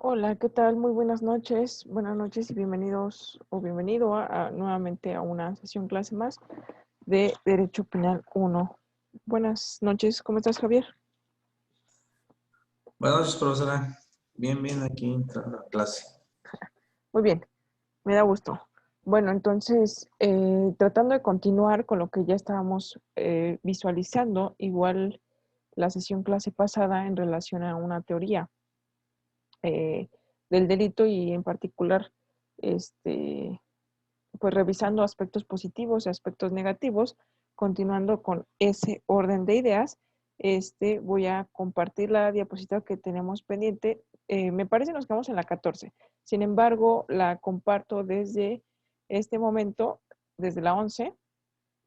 Hola, ¿qué tal? Muy buenas noches. Buenas noches y bienvenidos o bienvenido nuevamente a una sesión clase más de Derecho Penal 1. Buenas noches, ¿cómo estás, Javier? Buenas noches, profesora. Bien, aquí entrando a clase. Muy bien, me da gusto. Bueno, entonces, tratando de continuar con lo que ya estábamos visualizando, igual la sesión clase pasada en relación a una teoría eh, del delito y en particular, este, pues revisando aspectos positivos y aspectos negativos, continuando con ese orden de ideas, voy a compartir la diapositiva que tenemos pendiente. Me parece que nos quedamos en la 14. Sin embargo, la comparto desde este momento, desde la 11,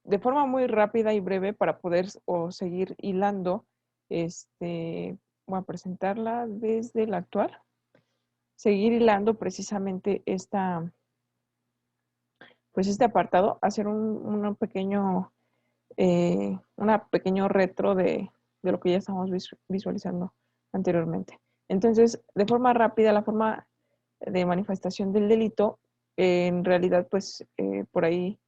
de forma muy rápida y breve para poder seguir hilando. Voy a presentarla desde la actual. Seguir hilando precisamente pues este apartado, hacer una pequeño retro de lo que ya estamos visualizando anteriormente. Entonces, de forma rápida, la forma de manifestación del delito, en realidad, pues por ahí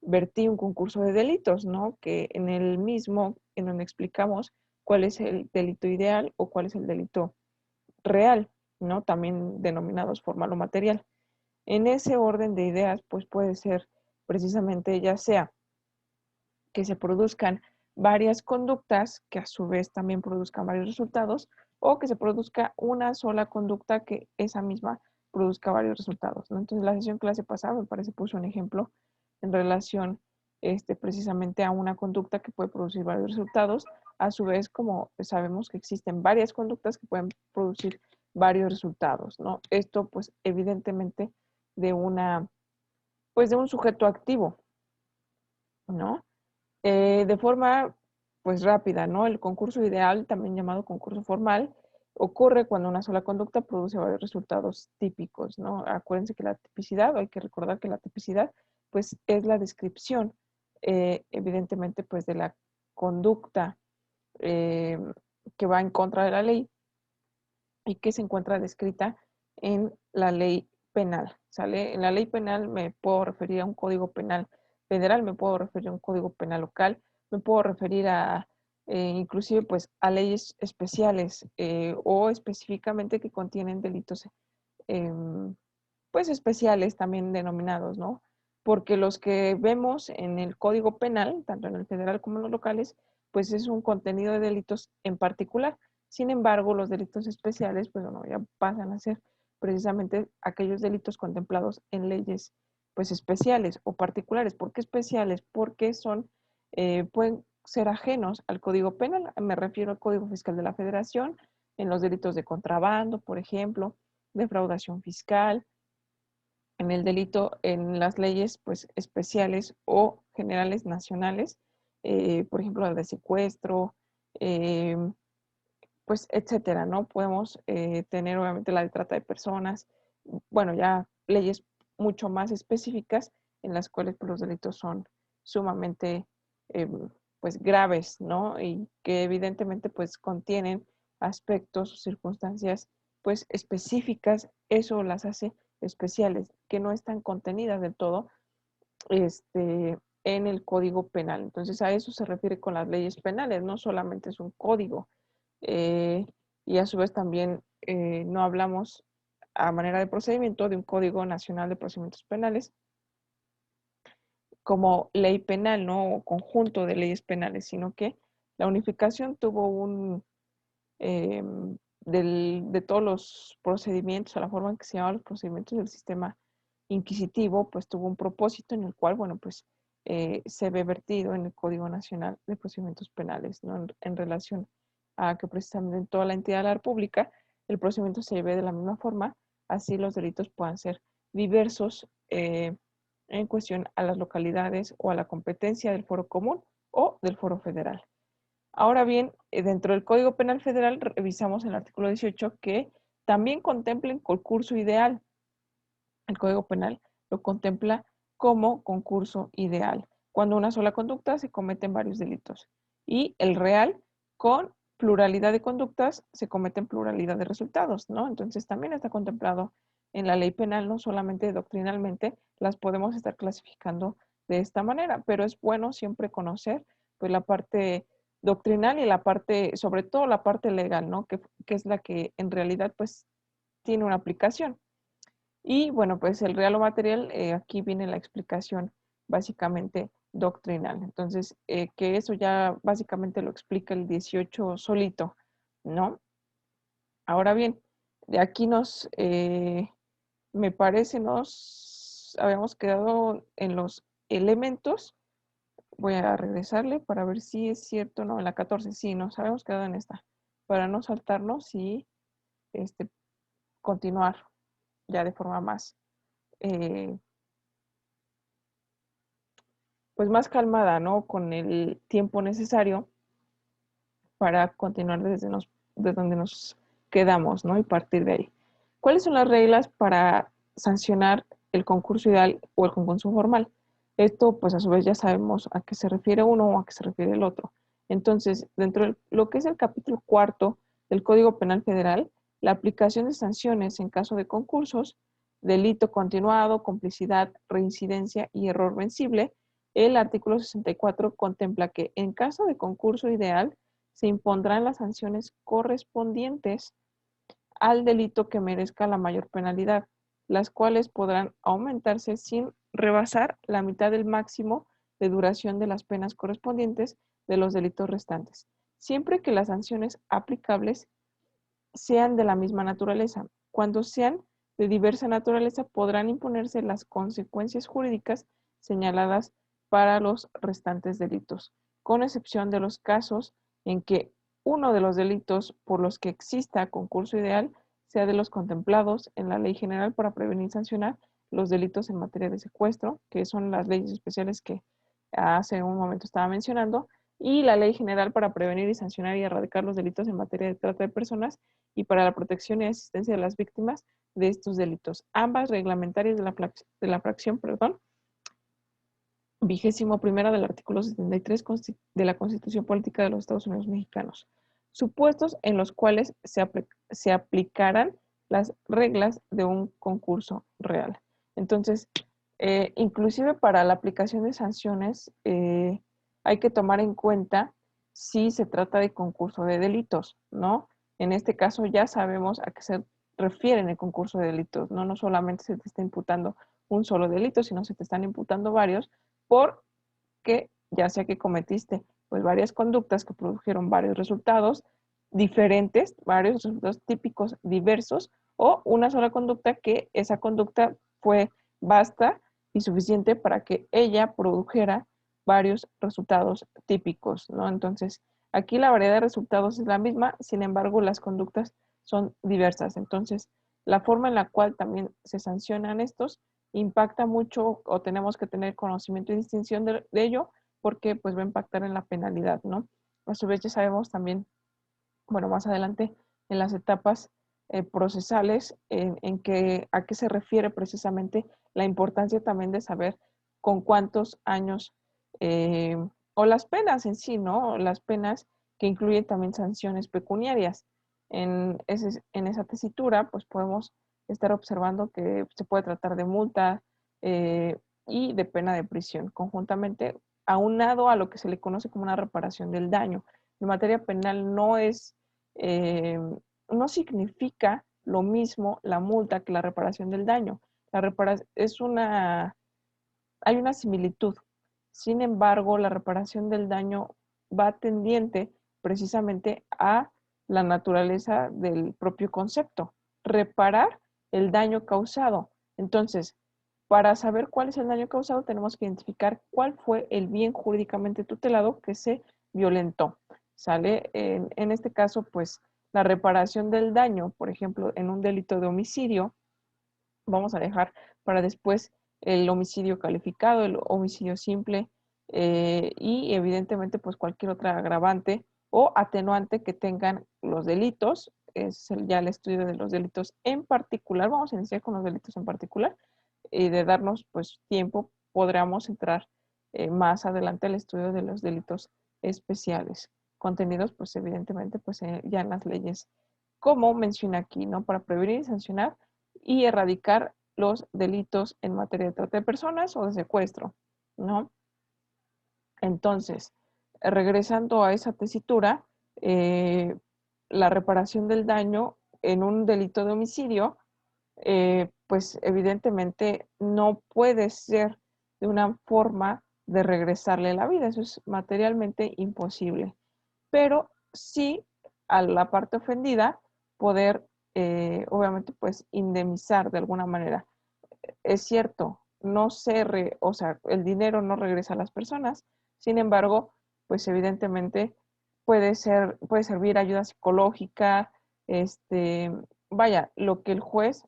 vertí un concurso de delitos, ¿no? Que en el mismo, en donde explicamos cuál es el delito ideal o cuál es el delito real, ¿no? También denominados formal o material. En ese orden de ideas, pues puede ser precisamente ya sea que se produzcan varias conductas que a su vez también produzcan varios resultados o que se produzca una sola conducta que esa misma produzca varios resultados, ¿no? Entonces, la sesión clase pasada me parece puso un ejemplo en relación precisamente a una conducta que puede producir varios resultados. A su vez, como sabemos que existen varias conductas que pueden producir varios resultados, ¿no? Esto, pues, evidentemente de pues de un sujeto activo, ¿no? De forma pues rápida, ¿no? El concurso ideal, también llamado concurso formal, ocurre cuando una sola conducta produce varios resultados típicos, ¿no? Acuérdense que la tipicidad, hay que recordar que la tipicidad pues es la descripción evidentemente pues de la conducta eh, que va en contra de la ley y que se encuentra descrita en la ley penal, ¿sale? En la ley penal me puedo referir a un código penal federal, me puedo referir a un código penal local, me puedo referir a inclusive pues a leyes especiales o específicamente que contienen delitos eh, pues especiales también denominados, ¿no? Porque los que vemos en el Código Penal, tanto en el federal como en los locales, pues es un contenido de delitos en particular. Sin embargo, los delitos especiales, pues bueno, ya pasan a ser precisamente aquellos delitos contemplados en leyes pues especiales o particulares. ¿Por qué especiales? Porque pueden ser ajenos al Código Penal. Me refiero al Código Fiscal de la Federación, en los delitos de contrabando, por ejemplo, defraudación fiscal, en el delito, en las leyes pues especiales o generales nacionales, por ejemplo, la de secuestro, eh, pues etcétera, ¿no? Podemos tener obviamente la de trata de personas, bueno, ya leyes mucho más específicas en las cuales pues, los delitos son sumamente eh, pues graves, ¿no? Y que evidentemente pues contienen aspectos o circunstancias pues específicas, eso las hace especiales, que no están contenidas del todo en el Código Penal. Entonces a eso se refiere con las leyes penales, no solamente es un código. eh, y a su vez también no hablamos a manera de procedimiento de un Código Nacional de Procedimientos Penales como ley penal, ¿no? O conjunto de leyes penales, sino que la unificación tuvo eh, de todos los procedimientos, a la forma en que se llaman los procedimientos del sistema inquisitivo, pues tuvo un propósito en el cual, bueno, pues se ve vertido en el Código Nacional de Procedimientos Penales, ¿no? En relación a que precisamente en toda la entidad de la República el procedimiento se lleve de la misma forma, así los delitos puedan ser diversos en cuestión a las localidades o a la competencia del foro común o del foro federal. Ahora bien, dentro del Código Penal Federal revisamos en el artículo 18 que también contempla el concurso ideal. El Código Penal lo contempla como concurso ideal, cuando una sola conducta se cometen varios delitos. Y el real con pluralidad de conductas, se cometen pluralidad de resultados, ¿no? Entonces también está contemplado en la ley penal, no solamente doctrinalmente, las podemos estar clasificando de esta manera, pero es bueno siempre conocer pues la parte doctrinal y la parte, sobre todo la parte legal, ¿no? Que es la que en realidad pues tiene una aplicación. Y bueno, pues el real o material, aquí viene la explicación básicamente doctrinal. Entonces, que eso ya básicamente lo explica el 18 solito, ¿no? Ahora bien, de aquí me parece, nos habíamos quedado en los elementos. Voy a regresarle para ver si es cierto, no, en la 14, sí, nos habíamos quedado en esta, para no saltarnos y este, continuar ya de forma más, eh, pues más calmada, ¿no? Con el tiempo necesario para continuar desde donde nos quedamos, ¿no? Y partir de ahí. ¿Cuáles son las reglas para sancionar el concurso ideal o el concurso formal? Esto, pues a su vez ya sabemos a qué se refiere uno o a qué se refiere el otro. Entonces, dentro de lo que es el capítulo cuarto del Código Penal Federal, la aplicación de sanciones en caso de concursos, delito continuado, complicidad, reincidencia y error vencible, el artículo 64 contempla que en caso de concurso ideal se impondrán las sanciones correspondientes al delito que merezca la mayor penalidad, las cuales podrán aumentarse sin rebasar la mitad del máximo de duración de las penas correspondientes de los delitos restantes, siempre que las sanciones aplicables sean de la misma naturaleza. Cuando sean de diversa naturaleza, podrán imponerse las consecuencias jurídicas señaladas para los restantes delitos, con excepción de los casos en que uno de los delitos por los que exista concurso ideal sea de los contemplados en la Ley General para prevenir y sancionar los delitos en materia de secuestro, que son las leyes especiales que hace un momento estaba mencionando, y la Ley General para prevenir y sancionar y erradicar los delitos en materia de trata de personas y para la protección y asistencia de las víctimas de estos delitos, ambas reglamentarias de la fracción, perdón, 21ª del artículo 73 de la Constitución Política de los Estados Unidos Mexicanos, supuestos en los cuales se aplicarán las reglas de un concurso real. Entonces, inclusive para la aplicación de sanciones, hay que tomar en cuenta si se trata de concurso de delitos, ¿no? En este caso ya sabemos a qué se refiere en el concurso de delitos, ¿no? No solamente se te está imputando un solo delito, sino se te están imputando varios porque ya sea que cometiste pues varias conductas que produjeron varios resultados diferentes, varios resultados típicos diversos, o una sola conducta que esa conducta fue basta y suficiente para que ella produjera varios resultados típicos, ¿no? Entonces, aquí la variedad de resultados es la misma, sin embargo, las conductas son diversas. Entonces, la forma en la cual también se sancionan estos impacta mucho o tenemos que tener conocimiento y distinción de ello porque pues va a impactar en la penalidad, ¿no? A su vez ya sabemos también, bueno, más adelante en las etapas procesales en que a qué se refiere precisamente la importancia también de saber con cuántos años eh, o las penas en sí, ¿no? Las penas que incluyen también sanciones pecuniarias. En esa tesitura, pues podemos estar observando que se puede tratar de multa y de pena de prisión, conjuntamente aunado a lo que se le conoce como una reparación del daño. En materia penal no significa lo mismo la multa que la reparación del daño. Hay una similitud. Sin embargo, la reparación del daño va tendiente precisamente a la naturaleza del propio concepto, reparar el daño causado. Entonces, para saber cuál es el daño causado, tenemos que identificar cuál fue el bien jurídicamente tutelado que se violentó. ¿Sale? En este caso, pues, la reparación del daño, por ejemplo, en un delito de homicidio, vamos a dejar para después el homicidio calificado, el homicidio simple y evidentemente pues cualquier otra agravante o atenuante que tengan los delitos. Es ya el estudio de los delitos en particular. Vamos a iniciar con los delitos en particular y de darnos pues tiempo podríamos entrar más adelante al estudio de los delitos especiales. contenidos, pues evidentemente, pues ya en las leyes, como menciona aquí, ¿no? Para prevenir, sancionar y erradicar los delitos en materia de trata de personas o de secuestro, ¿no? Entonces, regresando a esa tesitura, la reparación del daño en un delito de homicidio, pues evidentemente no puede ser de una forma de regresarle la vida, eso es materialmente imposible, pero sí a la parte ofendida poder, obviamente, pues indemnizar de alguna manera. Es cierto, no se, o sea, el dinero no regresa a las personas, sin embargo, pues evidentemente puede servir ayuda psicológica, vaya, lo que el juez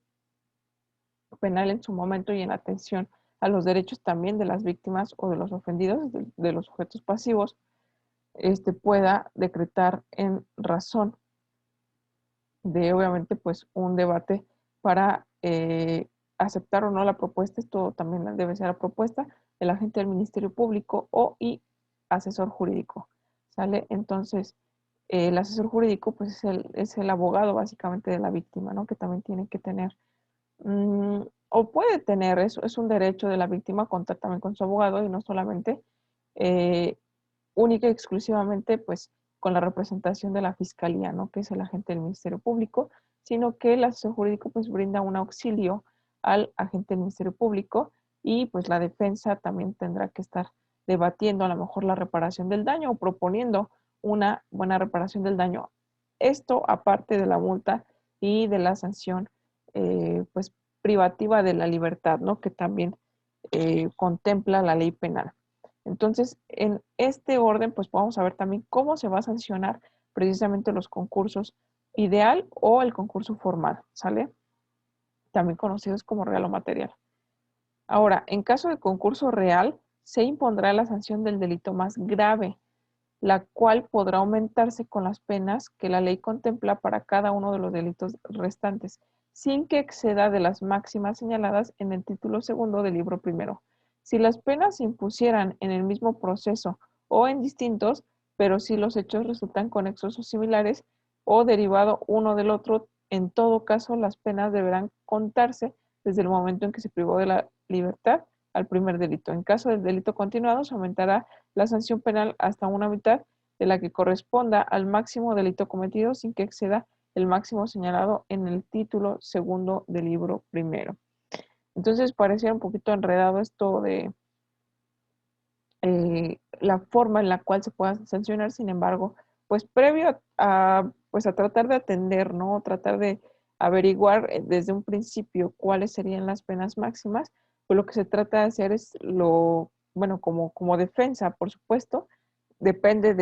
penal en su momento y en atención a los derechos también de las víctimas o de los ofendidos, de los sujetos pasivos, pueda decretar en razón de, obviamente, pues un debate para aceptar o no la propuesta. Esto también debe ser la propuesta del agente del Ministerio Público o y asesor jurídico, ¿sale? Entonces, el asesor jurídico, pues es el abogado básicamente de la víctima, ¿no? Que también tiene que tener, o puede tener, es un derecho de la víctima contar también con su abogado y no solamente eh, única y exclusivamente pues con la representación de la fiscalía, ¿no? Que es el agente del Ministerio Público, sino que el asesor jurídico pues brinda un auxilio al agente del Ministerio Público y pues la defensa también tendrá que estar debatiendo a lo mejor la reparación del daño o proponiendo una buena reparación del daño. Esto aparte de la multa y de la sanción pues privativa de la libertad, ¿no? Que también contempla la ley penal. Entonces, en este orden, pues vamos a ver también cómo se va a sancionar precisamente los concursos ideal o el concurso formal, ¿sale? También conocidos como real o material. Ahora, en caso de concurso real, se impondrá la sanción del delito más grave, la cual podrá aumentarse con las penas que la ley contempla para cada uno de los delitos restantes, sin que exceda de las máximas señaladas en el título segundo del libro primero. Si las penas se impusieran en el mismo proceso o en distintos, pero si los hechos resultan conexos o similares o derivado uno del otro, en todo caso las penas deberán contarse desde el momento en que se privó de la libertad al primer delito. En caso del delito continuado, se aumentará la sanción penal hasta una mitad de la que corresponda al máximo delito cometido sin que exceda el máximo señalado en el título segundo del libro primero. Entonces parecía un poquito enredado esto de la forma en la cual se pueda sancionar, sin embargo, pues previo pues a tratar de atender, ¿no? Tratar de averiguar desde un principio cuáles serían las penas máximas, pues lo que se trata de hacer es bueno, como defensa, por supuesto, depende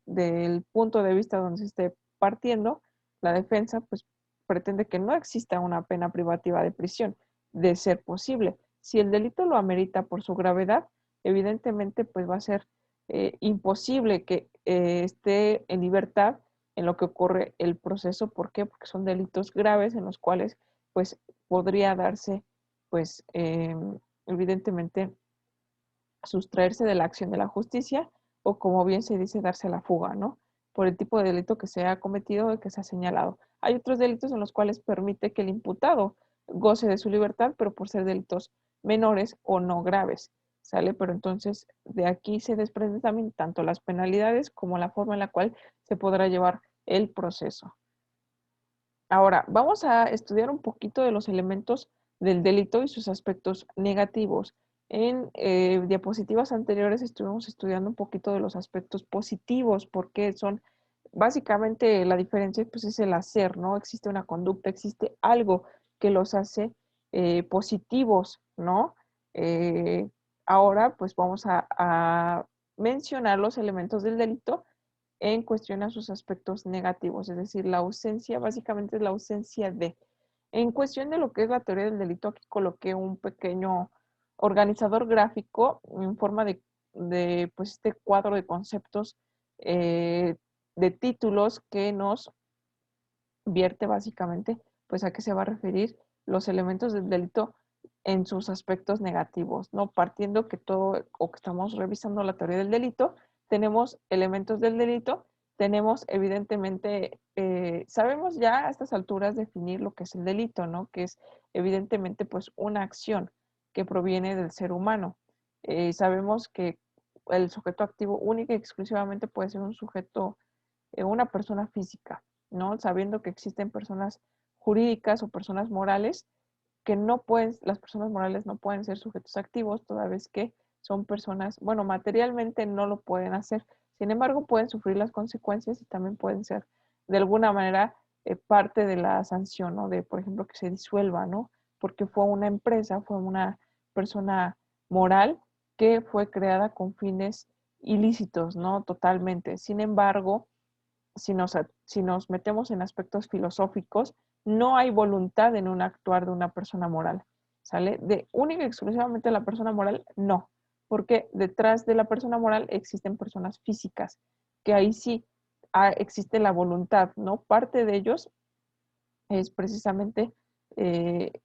del punto de vista donde se esté partiendo, la defensa pues pretende que no exista una pena privativa de prisión, de ser posible. Si el delito lo amerita por su gravedad, evidentemente pues va a ser imposible que esté en libertad en lo que ocurre el proceso. ¿Por qué? Porque son delitos graves en los cuales pues podría darse pues evidentemente sustraerse de la acción de la justicia o como bien se dice darse la fuga, ¿no? Por el tipo de delito que se ha cometido y que se ha señalado. Hay otros delitos en los cuales permite que el imputado goce de su libertad, pero por ser delitos menores o no graves, ¿sale? Pero entonces de aquí se desprenden también tanto las penalidades como la forma en la cual se podrá llevar el proceso. Ahora, vamos a estudiar un poquito de los elementos del delito y sus aspectos negativos. En diapositivas anteriores estuvimos estudiando un poquito de los aspectos positivos, porque son básicamente la diferencia pues es el hacer, ¿no? Existe una conducta, existe algo que los hace positivos, ¿no? Eh, Ahora pues vamos a mencionar los elementos del delito en cuestión a sus aspectos negativos, es decir, la ausencia, básicamente es la ausencia de. En cuestión de lo que es la teoría del delito, aquí coloqué un pequeño organizador gráfico en forma de pues este cuadro de conceptos, de títulos que nos vierte básicamente pues a qué se va a referir los elementos del delito en sus aspectos negativos, ¿no? Partiendo que todo, o que estamos revisando la teoría del delito, tenemos elementos del delito tenemos evidentemente, sabemos ya a estas alturas definir lo que es el delito, ¿no? Que es evidentemente pues una acción que proviene del ser humano. Sabemos que el sujeto activo única y exclusivamente puede ser un sujeto, una persona física, ¿no? Sabiendo que existen personas jurídicas o personas morales que no pueden, las personas morales no pueden ser sujetos activos, toda vez que son personas, bueno, materialmente no lo pueden hacer. Sin embargo, pueden sufrir las consecuencias y también pueden ser de alguna manera parte de la sanción, ¿no? De, por ejemplo, que se disuelva, ¿no? Porque fue una empresa, fue una persona moral que fue creada con fines ilícitos, ¿no? Totalmente. Sin embargo, si nos metemos en aspectos filosóficos, no hay voluntad en un actuar de una persona moral, ¿sale? De única y exclusivamente la persona moral, no, porque detrás de la persona moral existen personas físicas, que ahí sí existe la voluntad, ¿no? Parte de ellos es precisamente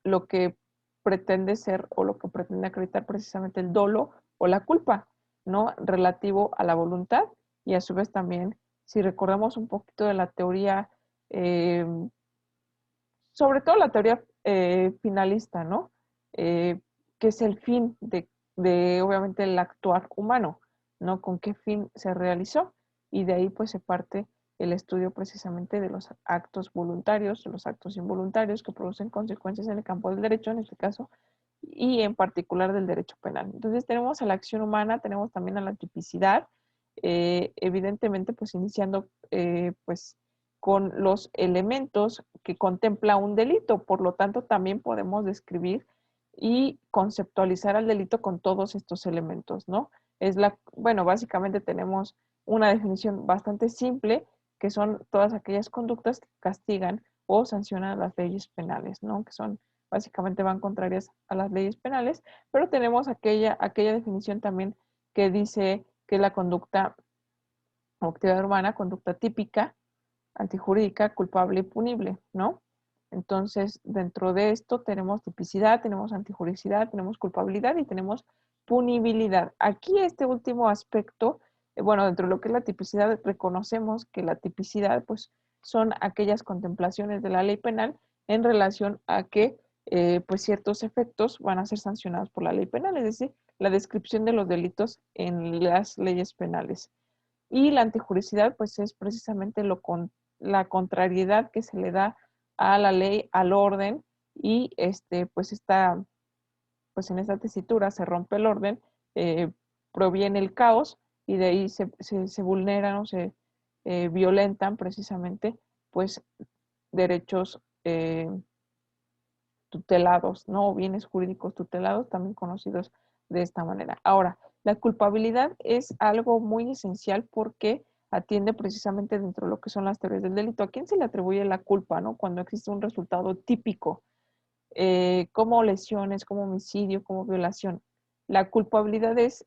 lo que pretende ser o lo que pretende acreditar precisamente el dolo o la culpa, ¿no? Relativo a la voluntad y a su vez también, si recordamos un poquito de la teoría, eh, sobre todo la teoría finalista, ¿no? Que es el fin obviamente, el actuar humano, ¿no? Con qué fin se realizó. Y de ahí, pues, se parte el estudio precisamente de los actos voluntarios, los actos involuntarios que producen consecuencias en el campo del derecho, en este caso, y en particular del derecho penal. Entonces, tenemos a la acción humana, tenemos también a la tipicidad, evidentemente, pues, iniciando, pues, con los elementos que contempla un delito. Por lo tanto, también podemos describir y conceptualizar al delito con todos estos elementos, ¿no? Bueno, básicamente tenemos una definición bastante simple, que son todas aquellas conductas que castigan o sancionan las leyes penales, ¿no? Que son, básicamente van contrarias a las leyes penales, pero tenemos aquella definición también que dice que la conducta o actividad urbana, conducta típica, antijurídica, culpable y punible, ¿no? Entonces, dentro de esto tenemos tipicidad, tenemos antijuricidad, tenemos culpabilidad y tenemos punibilidad. Aquí este último aspecto, bueno, dentro de lo que es la tipicidad, reconocemos que la tipicidad, pues, son aquellas contemplaciones de la ley penal en relación a que, pues, ciertos efectos van a ser sancionados por la ley penal, es decir, la descripción de los delitos en las leyes penales. Y la antijuricidad, pues es precisamente la contrariedad que se le da a la ley, al orden, y pues pues en esta tesitura se rompe el orden, eh, proviene el caos, y de ahí se vulneran o se violentan precisamente, pues, derechos tutelados, ¿no? O bienes jurídicos tutelados, también conocidos de esta manera. Ahora, la culpabilidad es algo muy esencial porque atiende precisamente dentro de lo que son las teorías del delito. ¿A quién se le atribuye la culpa, no? Cuando existe un resultado típico, como lesiones, como homicidio, como violación. La culpabilidad es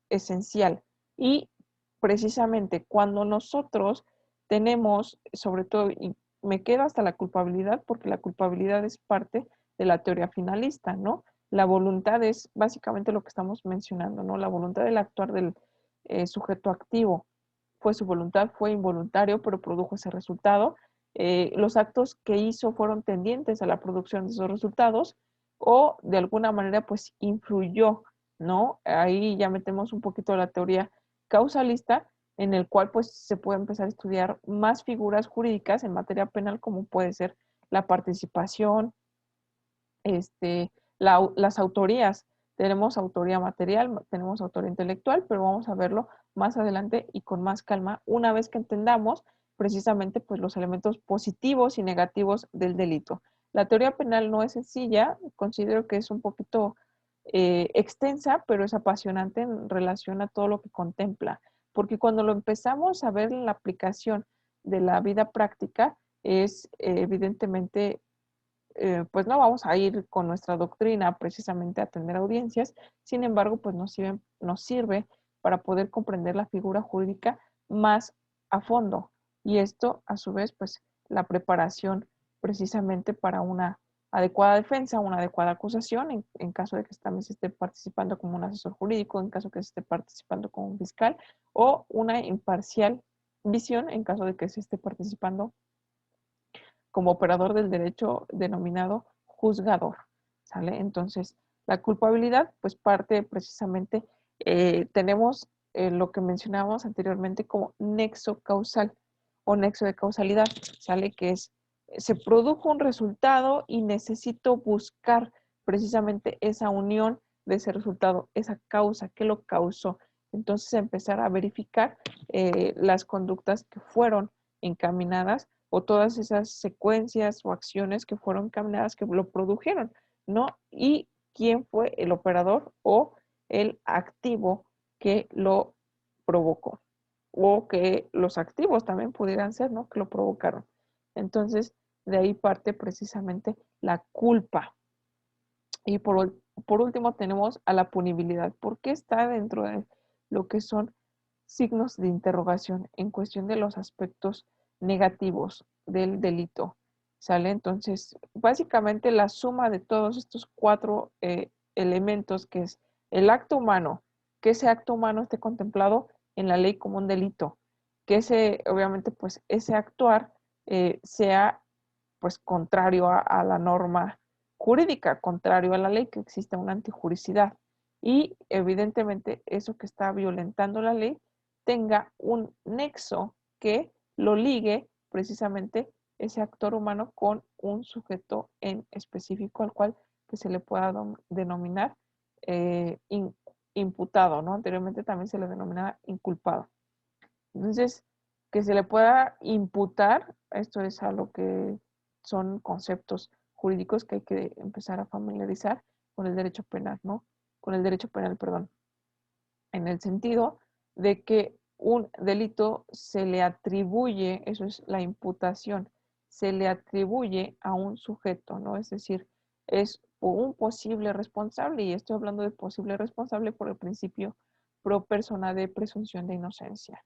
esencial y precisamente cuando nosotros tenemos, sobre todo, y me quedo hasta la culpabilidad porque la culpabilidad es parte de la teoría finalista, ¿no? La voluntad es básicamente lo que estamos mencionando, ¿no? La voluntad del actuar del sujeto activo. Fue su voluntad, fue involuntario, pero produjo ese resultado. Los actos que hizo fueron tendientes a la producción de esos resultados o de alguna manera pues influyó, ¿no? Ahí ya metemos un poquito la teoría causalista, en el cual pues se puede empezar a estudiar más figuras jurídicas en materia penal, como puede ser la participación, las autorías. Tenemos autoría material, tenemos autoría intelectual, pero vamos a verlo más adelante y con más calma una vez que entendamos precisamente pues los elementos positivos y negativos del delito. La teoría penal no es sencilla, considero que es un poquito extensa, pero es apasionante en relación a todo lo que contempla, porque cuando lo empezamos a ver en la aplicación de la vida práctica, es evidentemente pues no vamos a ir con nuestra doctrina precisamente a atender audiencias, sin embargo, pues nos sirve para poder comprender la figura jurídica más a fondo. Y esto, a su vez, pues la preparación precisamente para una adecuada defensa, una adecuada acusación, en caso de que también se esté participando como un asesor jurídico, en caso que se esté participando como un fiscal, o una imparcial visión en caso de que se esté participando como operador del derecho denominado juzgador, ¿sale? Entonces, la culpabilidad, pues parte precisamente, tenemos lo que mencionábamos anteriormente como nexo causal o nexo de causalidad, ¿sale? Que es, se produjo un resultado y necesito buscar precisamente esa unión de ese resultado, esa causa, ¿qué lo causó? Entonces, empezar a verificar las conductas que fueron encaminadas o todas esas secuencias o acciones que fueron caminadas que lo produjeron, ¿no? Y quién fue el operador o el activo que lo provocó, o que los activos también pudieran ser, ¿no? Que lo provocaron. Entonces, de ahí parte precisamente la culpa. Y por último tenemos a la punibilidad. ¿Por qué está dentro de lo que son signos de interrogación en cuestión de los aspectos negativos del delito? ¿Sale? Entonces, básicamente la suma de todos estos cuatro elementos, que es el acto humano, que ese acto humano esté contemplado en la ley como un delito, que ese, obviamente, pues ese actuar sea pues contrario a la norma jurídica, contrario a la ley, que existe una antijuricidad. Y evidentemente eso que está violentando la ley tenga un nexo que lo ligue precisamente ese actor humano con un sujeto en específico al cual que se le pueda denominar imputado, ¿no? Anteriormente también se le denominaba inculpado. Entonces, que se le pueda imputar, esto es a lo que son conceptos jurídicos que hay que empezar a familiarizar con el derecho penal, ¿no? Con el derecho penal, perdón, en el sentido de que un delito se le atribuye, eso es la imputación, se le atribuye a un sujeto, ¿no? Es decir, es un posible responsable, y estoy hablando de posible responsable por el principio pro persona de presunción de inocencia,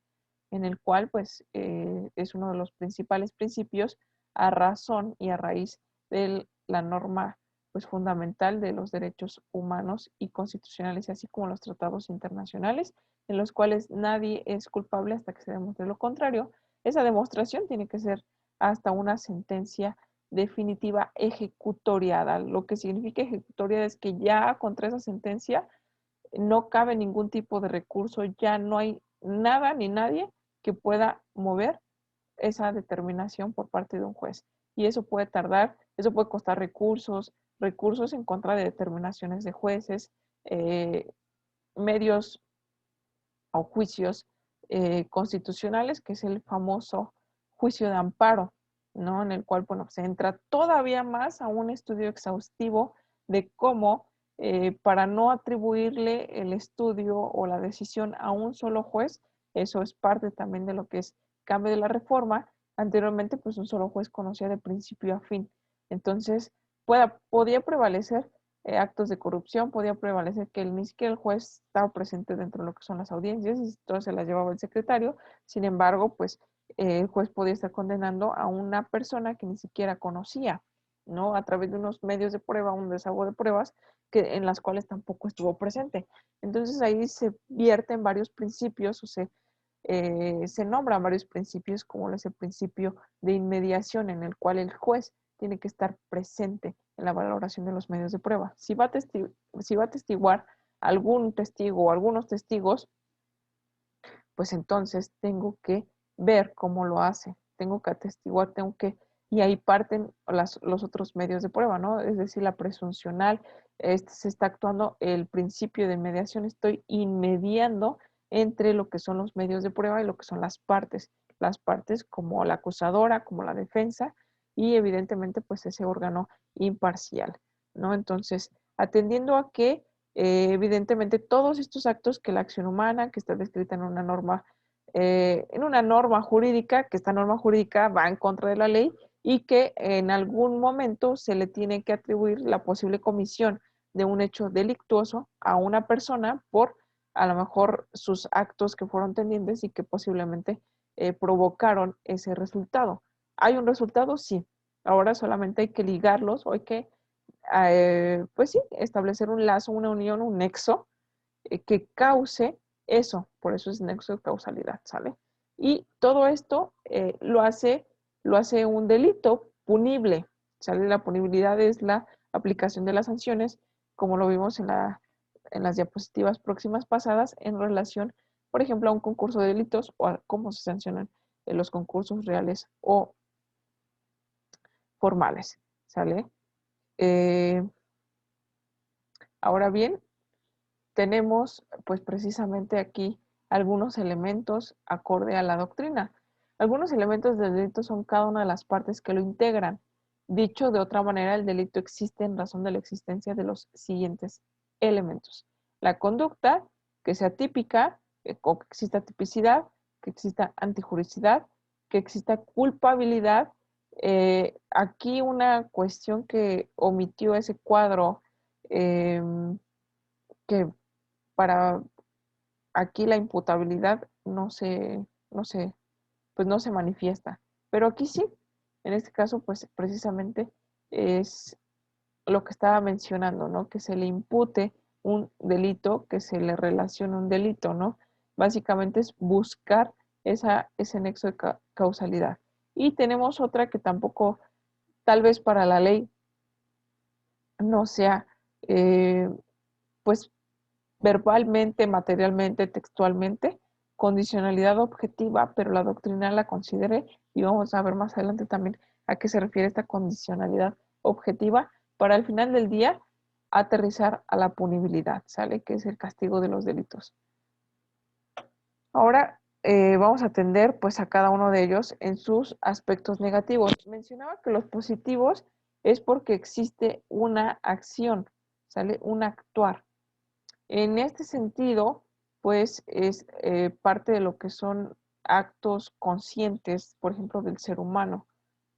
en el cual pues es uno de los principales principios a razón y a raíz de la norma pues fundamental de los derechos humanos y constitucionales, así como los tratados internacionales, en los cuales nadie es culpable hasta que se demuestre lo contrario. Esa demostración tiene que ser hasta una sentencia definitiva ejecutoriada. Lo que significa ejecutoriada es que ya contra esa sentencia no cabe ningún tipo de recurso, ya no hay nada ni nadie que pueda mover esa determinación por parte de un juez. Y eso puede tardar, eso puede costar recursos, recursos en contra de determinaciones de jueces, eh, medios o juicios constitucionales, que es el famoso juicio de amparo, ¿no? En el cual, bueno, se entra todavía más a un estudio exhaustivo de cómo, para no atribuirle el estudio o la decisión a un solo juez, eso es parte también de lo que es cambio de la reforma. Anteriormente, pues un solo juez conocía de principio a fin. Entonces, podía prevalecer actos de corrupción, podía prevalecer que ni siquiera el juez estaba presente dentro de lo que son las audiencias y todo se las llevaba el secretario. Sin embargo, pues el juez podía estar condenando a una persona que ni siquiera conocía, ¿no? A través de unos medios de prueba, un desahogo de pruebas en las cuales tampoco estuvo presente. Entonces ahí se vierten varios principios o se nombran varios principios, como es el principio de inmediación, en el cual el juez tiene que estar presente en la valoración de los medios de prueba. Si va a testiguar algún testigo o algunos testigos, pues entonces tengo que ver cómo lo hace, tengo que atestiguar, y ahí parten los otros medios de prueba, ¿no? Es decir, la presuncional, se está actuando el principio de mediación, estoy inmediando entre lo que son los medios de prueba y lo que son las partes como la acusadora, como la defensa, y evidentemente pues ese órgano imparcial, ¿no? Entonces, atendiendo a que evidentemente todos estos actos que la acción humana, que está descrita en una norma jurídica, que esta norma jurídica va en contra de la ley y que en algún momento se le tiene que atribuir la posible comisión de un hecho delictuoso a una persona por a lo mejor sus actos que fueron tendientes y que posiblemente provocaron ese resultado. ¿Hay un resultado? Sí. Ahora solamente hay que ligarlos o hay que pues sí, establecer un lazo, una unión, un nexo que cause eso. Por eso es nexo de causalidad, ¿sale? Y todo esto lo hace un delito punible. ¿Sale? La punibilidad es la aplicación de las sanciones, como lo vimos en las diapositivas próximas pasadas, en relación, por ejemplo, a un concurso de delitos o a cómo se sancionan los concursos reales o formales. ¿Sale? Ahora bien, tenemos pues precisamente aquí algunos elementos acorde a la doctrina. Algunos elementos del delito son cada una de las partes que lo integran. Dicho de otra manera, el delito existe en razón de la existencia de los siguientes elementos. La conducta, que sea típica, o que exista tipicidad, que exista antijuricidad, que exista culpabilidad. Aquí una cuestión que omitió ese cuadro, que para aquí la imputabilidad pues no se manifiesta. Pero aquí sí, en este caso, pues precisamente es lo que estaba mencionando, ¿no? Que se le impute un delito, que se le relacione un delito, ¿no? Básicamente es buscar ese nexo de causalidad. Y tenemos otra que tampoco, tal vez para la ley, no sea, pues verbalmente, materialmente, textualmente, condicionalidad objetiva, pero la doctrina la considere, y vamos a ver más adelante también a qué se refiere esta condicionalidad objetiva, para al final del día aterrizar a la punibilidad, ¿sale? Que es el castigo de los delitos. Ahora vamos a atender pues a cada uno de ellos en sus aspectos negativos. Mencionaba que los positivos es porque existe una acción, ¿sale? Un actuar. En este sentido, pues es parte de lo que son actos conscientes, por ejemplo, del ser humano,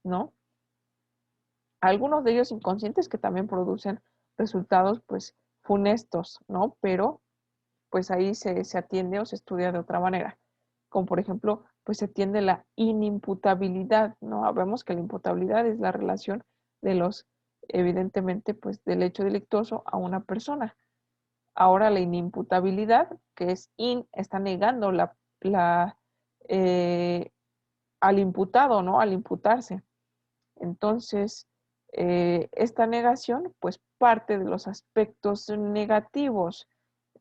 ¿no? Algunos de ellos inconscientes que también producen resultados, pues, funestos, ¿no? Pero, pues ahí se atiende o se estudia de otra manera. Como por ejemplo, pues se atiende la inimputabilidad, ¿no? Vemos que la imputabilidad es la relación de los, evidentemente, pues del hecho delictuoso a una persona. Ahora la inimputabilidad, que es está negando eh, al imputado, ¿no? Al imputarse. Entonces, esta negación, pues parte de los aspectos negativos.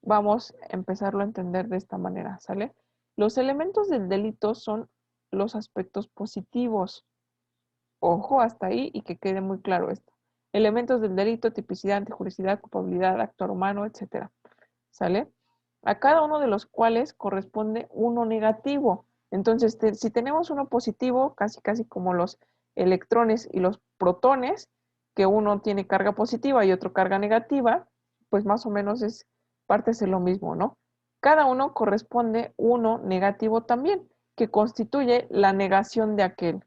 Vamos a empezarlo a entender de esta manera, ¿sale? Los elementos del delito son los aspectos positivos. Ojo hasta ahí y que quede muy claro esto. Elementos del delito, tipicidad, antijuricidad, culpabilidad, actuar humano, etcétera. ¿Sale? A cada uno de los cuales corresponde uno negativo. Entonces, si tenemos uno positivo, casi como los electrones y los protones, que uno tiene carga positiva y otro carga negativa, pues más o menos parte de lo mismo, ¿no? Cada uno corresponde uno negativo también, que constituye la negación de aquel.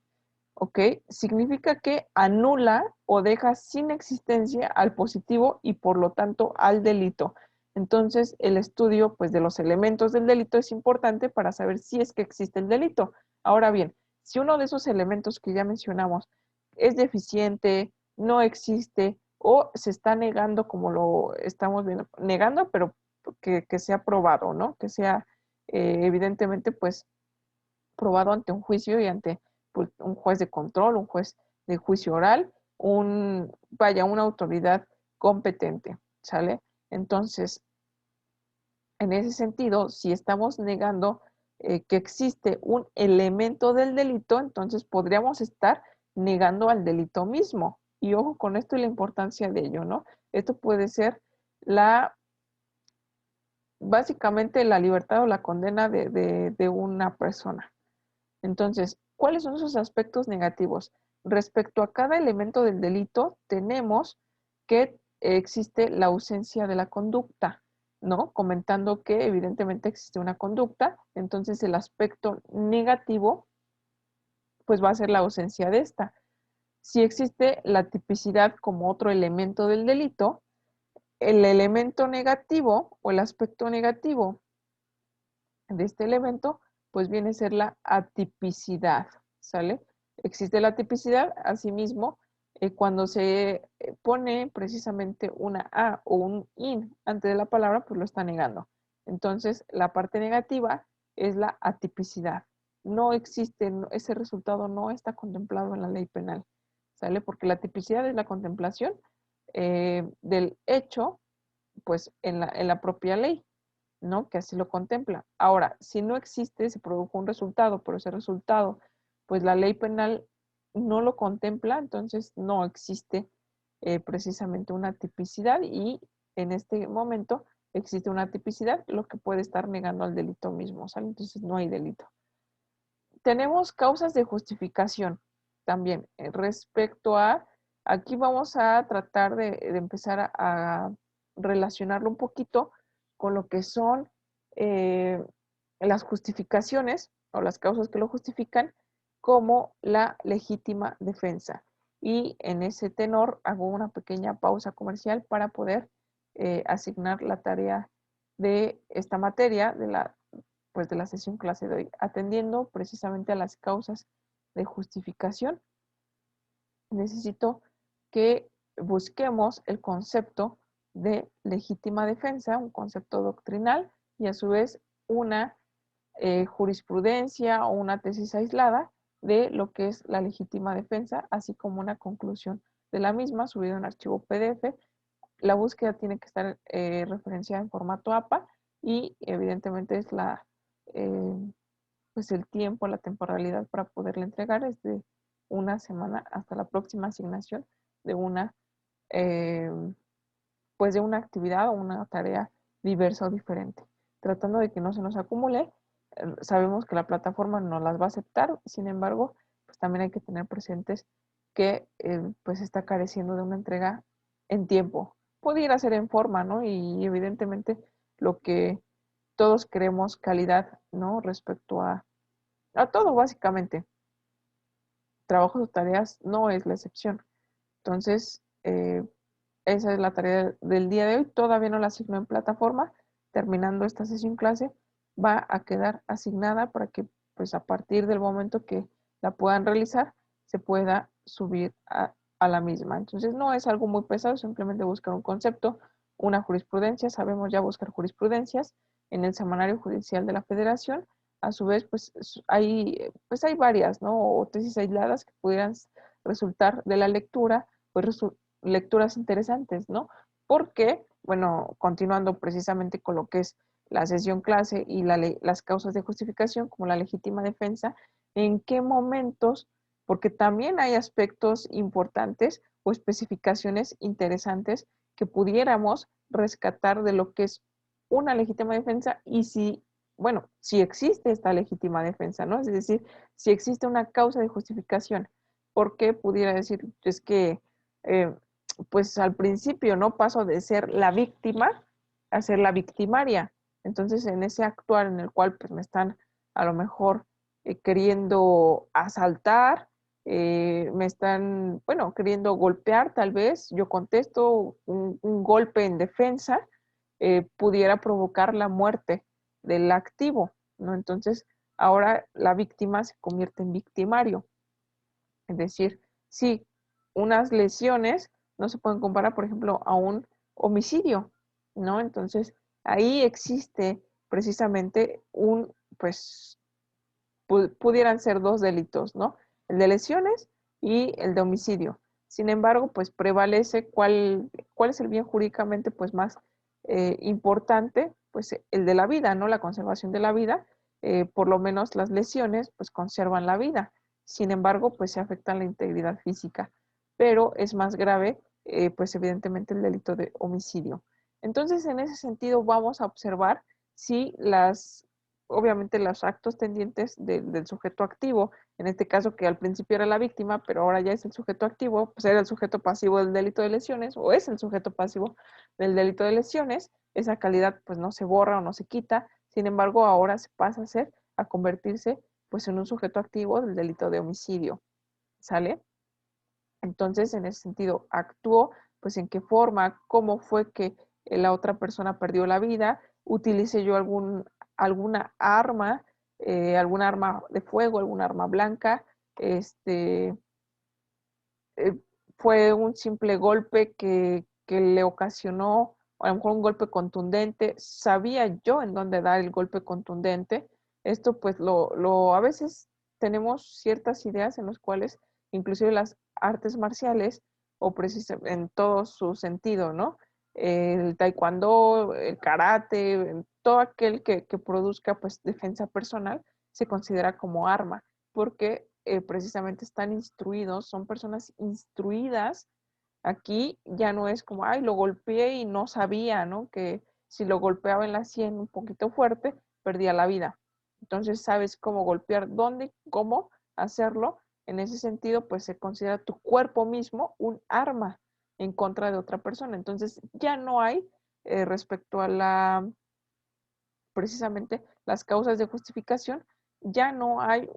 ¿Ok? Significa que anula o deja sin existencia al positivo y por lo tanto al delito. Entonces, el estudio pues, de los elementos del delito es importante para saber si es que existe el delito. Ahora bien, si uno de esos elementos que ya mencionamos es deficiente, no existe o se está negando como lo estamos viendo, negando, pero que sea probado, ¿no? Que sea evidentemente pues probado ante un juicio y ante pues, un juez de control, un juez de juicio oral, una autoridad competente, ¿sale? Entonces, en ese sentido, si estamos negando que existe un elemento del delito, entonces podríamos estar negando al delito mismo. Y ojo con esto y la importancia de ello, ¿no? Esto puede ser básicamente la libertad o la condena de una persona. Entonces, ¿cuáles son sus aspectos negativos? Respecto a cada elemento del delito, tenemos que existe la ausencia de la conducta, ¿no? Comentando que evidentemente existe una conducta, entonces el aspecto negativo, pues va a ser la ausencia de esta. Si existe la tipicidad como otro elemento del delito, el elemento negativo o el aspecto negativo de este elemento, pues viene a ser la atipicidad, ¿sale? Existe la tipicidad, asimismo, cuando se pone precisamente una A o un IN antes de la palabra, pues lo está negando. Entonces, la parte negativa es la atipicidad. no existe, ese resultado no está contemplado en la ley penal, ¿sale? Porque la tipicidad es la contemplación del hecho, pues en la propia ley, ¿no? Que así lo contempla. Ahora, si no existe, se produjo un resultado, pero ese resultado, pues la ley penal no lo contempla, entonces no existe precisamente una tipicidad y en este momento existe una tipicidad, lo que puede estar negando al delito mismo, ¿sale? Entonces no hay delito. Tenemos causas de justificación también respecto a, aquí vamos a tratar de empezar a relacionarlo un poquito con lo que son eh, las justificaciones o las causas que lo justifican como la legítima defensa. Y en ese tenor hago una pequeña pausa comercial para poder asignar la tarea de esta materia, de la sesión clase de hoy, atendiendo precisamente a las causas de justificación. Necesito que busquemos el concepto de legítima defensa, un concepto doctrinal y a su vez una jurisprudencia o una tesis aislada de lo que es la legítima defensa, así como una conclusión de la misma subida en archivo PDF. La búsqueda tiene que estar referenciada en formato APA y evidentemente es pues el tiempo, la temporalidad para poderla entregar es de una semana hasta la próxima asignación de una, eh, pues de una actividad o una tarea diversa o diferente. Tratando de que no se nos acumule, sabemos que la plataforma no las va a aceptar, sin embargo, pues también hay que tener presentes que pues está careciendo de una entrega en tiempo. Pudiera ser en forma, ¿no? Y evidentemente lo que todos queremos calidad, ¿no? Respecto a todo básicamente. Trabajos o tareas no es la excepción. Entonces, esa es la tarea del día de hoy. Todavía no la asigno en plataforma. Terminando esta sesión clase, va a quedar asignada para que, pues a partir del momento que la puedan realizar, se pueda subir a la misma. Entonces, no es algo muy pesado, simplemente buscar un concepto, una jurisprudencia. Sabemos ya buscar jurisprudencias en el Semanario Judicial de la Federación. A su vez, pues hay varias, ¿no? O tesis aisladas que pudieran resultar de la lectura, pues lecturas interesantes, ¿no? Porque, bueno, continuando precisamente con lo que es la sesión clase y las causas de justificación, como la legítima defensa, ¿en qué momentos? Porque también hay aspectos importantes o especificaciones interesantes que pudiéramos rescatar de lo que es una legítima defensa y si, bueno, si existe esta legítima defensa, ¿no? Es decir, si existe una causa de justificación, porque pudiera decir, es que eh, pues al principio, ¿no? Paso de ser la víctima a ser la victimaria. Entonces, en ese actuar en el cual pues me están a lo mejor queriendo asaltar, me están, bueno, queriendo golpear tal vez, yo contesto un golpe en defensa, pudiera provocar la muerte del activo, ¿no? Entonces, ahora la víctima se convierte en victimario. Es decir, sí, unas lesiones no se pueden comparar, por ejemplo, a un homicidio, ¿no? Entonces, ahí existe precisamente pues, pudieran ser dos delitos, ¿no? El de lesiones y el de homicidio. Sin embargo, pues prevalece cuál es el bien jurídicamente pues más importante, pues el de la vida, ¿no? La conservación de la vida, por lo menos las lesiones pues conservan la vida. Sin embargo, pues se afecta la integridad física, pero es más grave, pues evidentemente el delito de homicidio. Entonces, en ese sentido, vamos a observar si obviamente los actos tendientes del sujeto activo, en este caso que al principio era la víctima, pero ahora ya es el sujeto activo, pues era el sujeto pasivo del delito de lesiones o es el sujeto pasivo del delito de lesiones, esa calidad pues no se borra o no se quita, sin embargo ahora se pasa a convertirse pues en un sujeto activo del delito de homicidio, ¿sale? Entonces, en ese sentido, actuó, pues en qué forma, cómo fue que la otra persona perdió la vida, utilicé yo alguna arma de fuego, alguna arma blanca, este, eh, fue un simple golpe que le ocasionó, a lo mejor un golpe contundente, sabía yo en dónde dar el golpe contundente, Esto pues a veces tenemos ciertas ideas en las cuales inclusive las artes marciales o en todo su sentido, ¿no? El taekwondo, el karate, todo aquel que produzca pues defensa personal se considera como arma porque precisamente están instruidos, son personas instruidas. Aquí ya no es como, ay, lo golpeé y no sabía, ¿no? Que si lo golpeaba en la sien un poquito fuerte, perdía la vida. Entonces sabes cómo golpear, dónde, cómo hacerlo. En ese sentido, pues se considera tu cuerpo mismo un arma en contra de otra persona. Entonces ya no hay respecto a precisamente las causas de justificación, ya no hay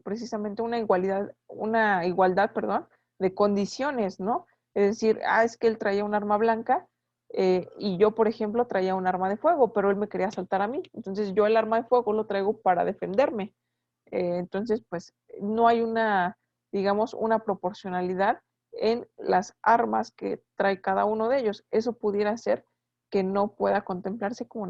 precisamente una igualdad, perdón, de condiciones, ¿no? Es decir, es que él traía un arma blanca y yo, por ejemplo, traía un arma de fuego, pero él me quería asaltar a mí. Entonces yo el arma de fuego lo traigo para defenderme. Entonces, pues no hay digamos, una proporcionalidad en las armas que trae cada uno de ellos. Eso pudiera ser que no pueda contemplarse como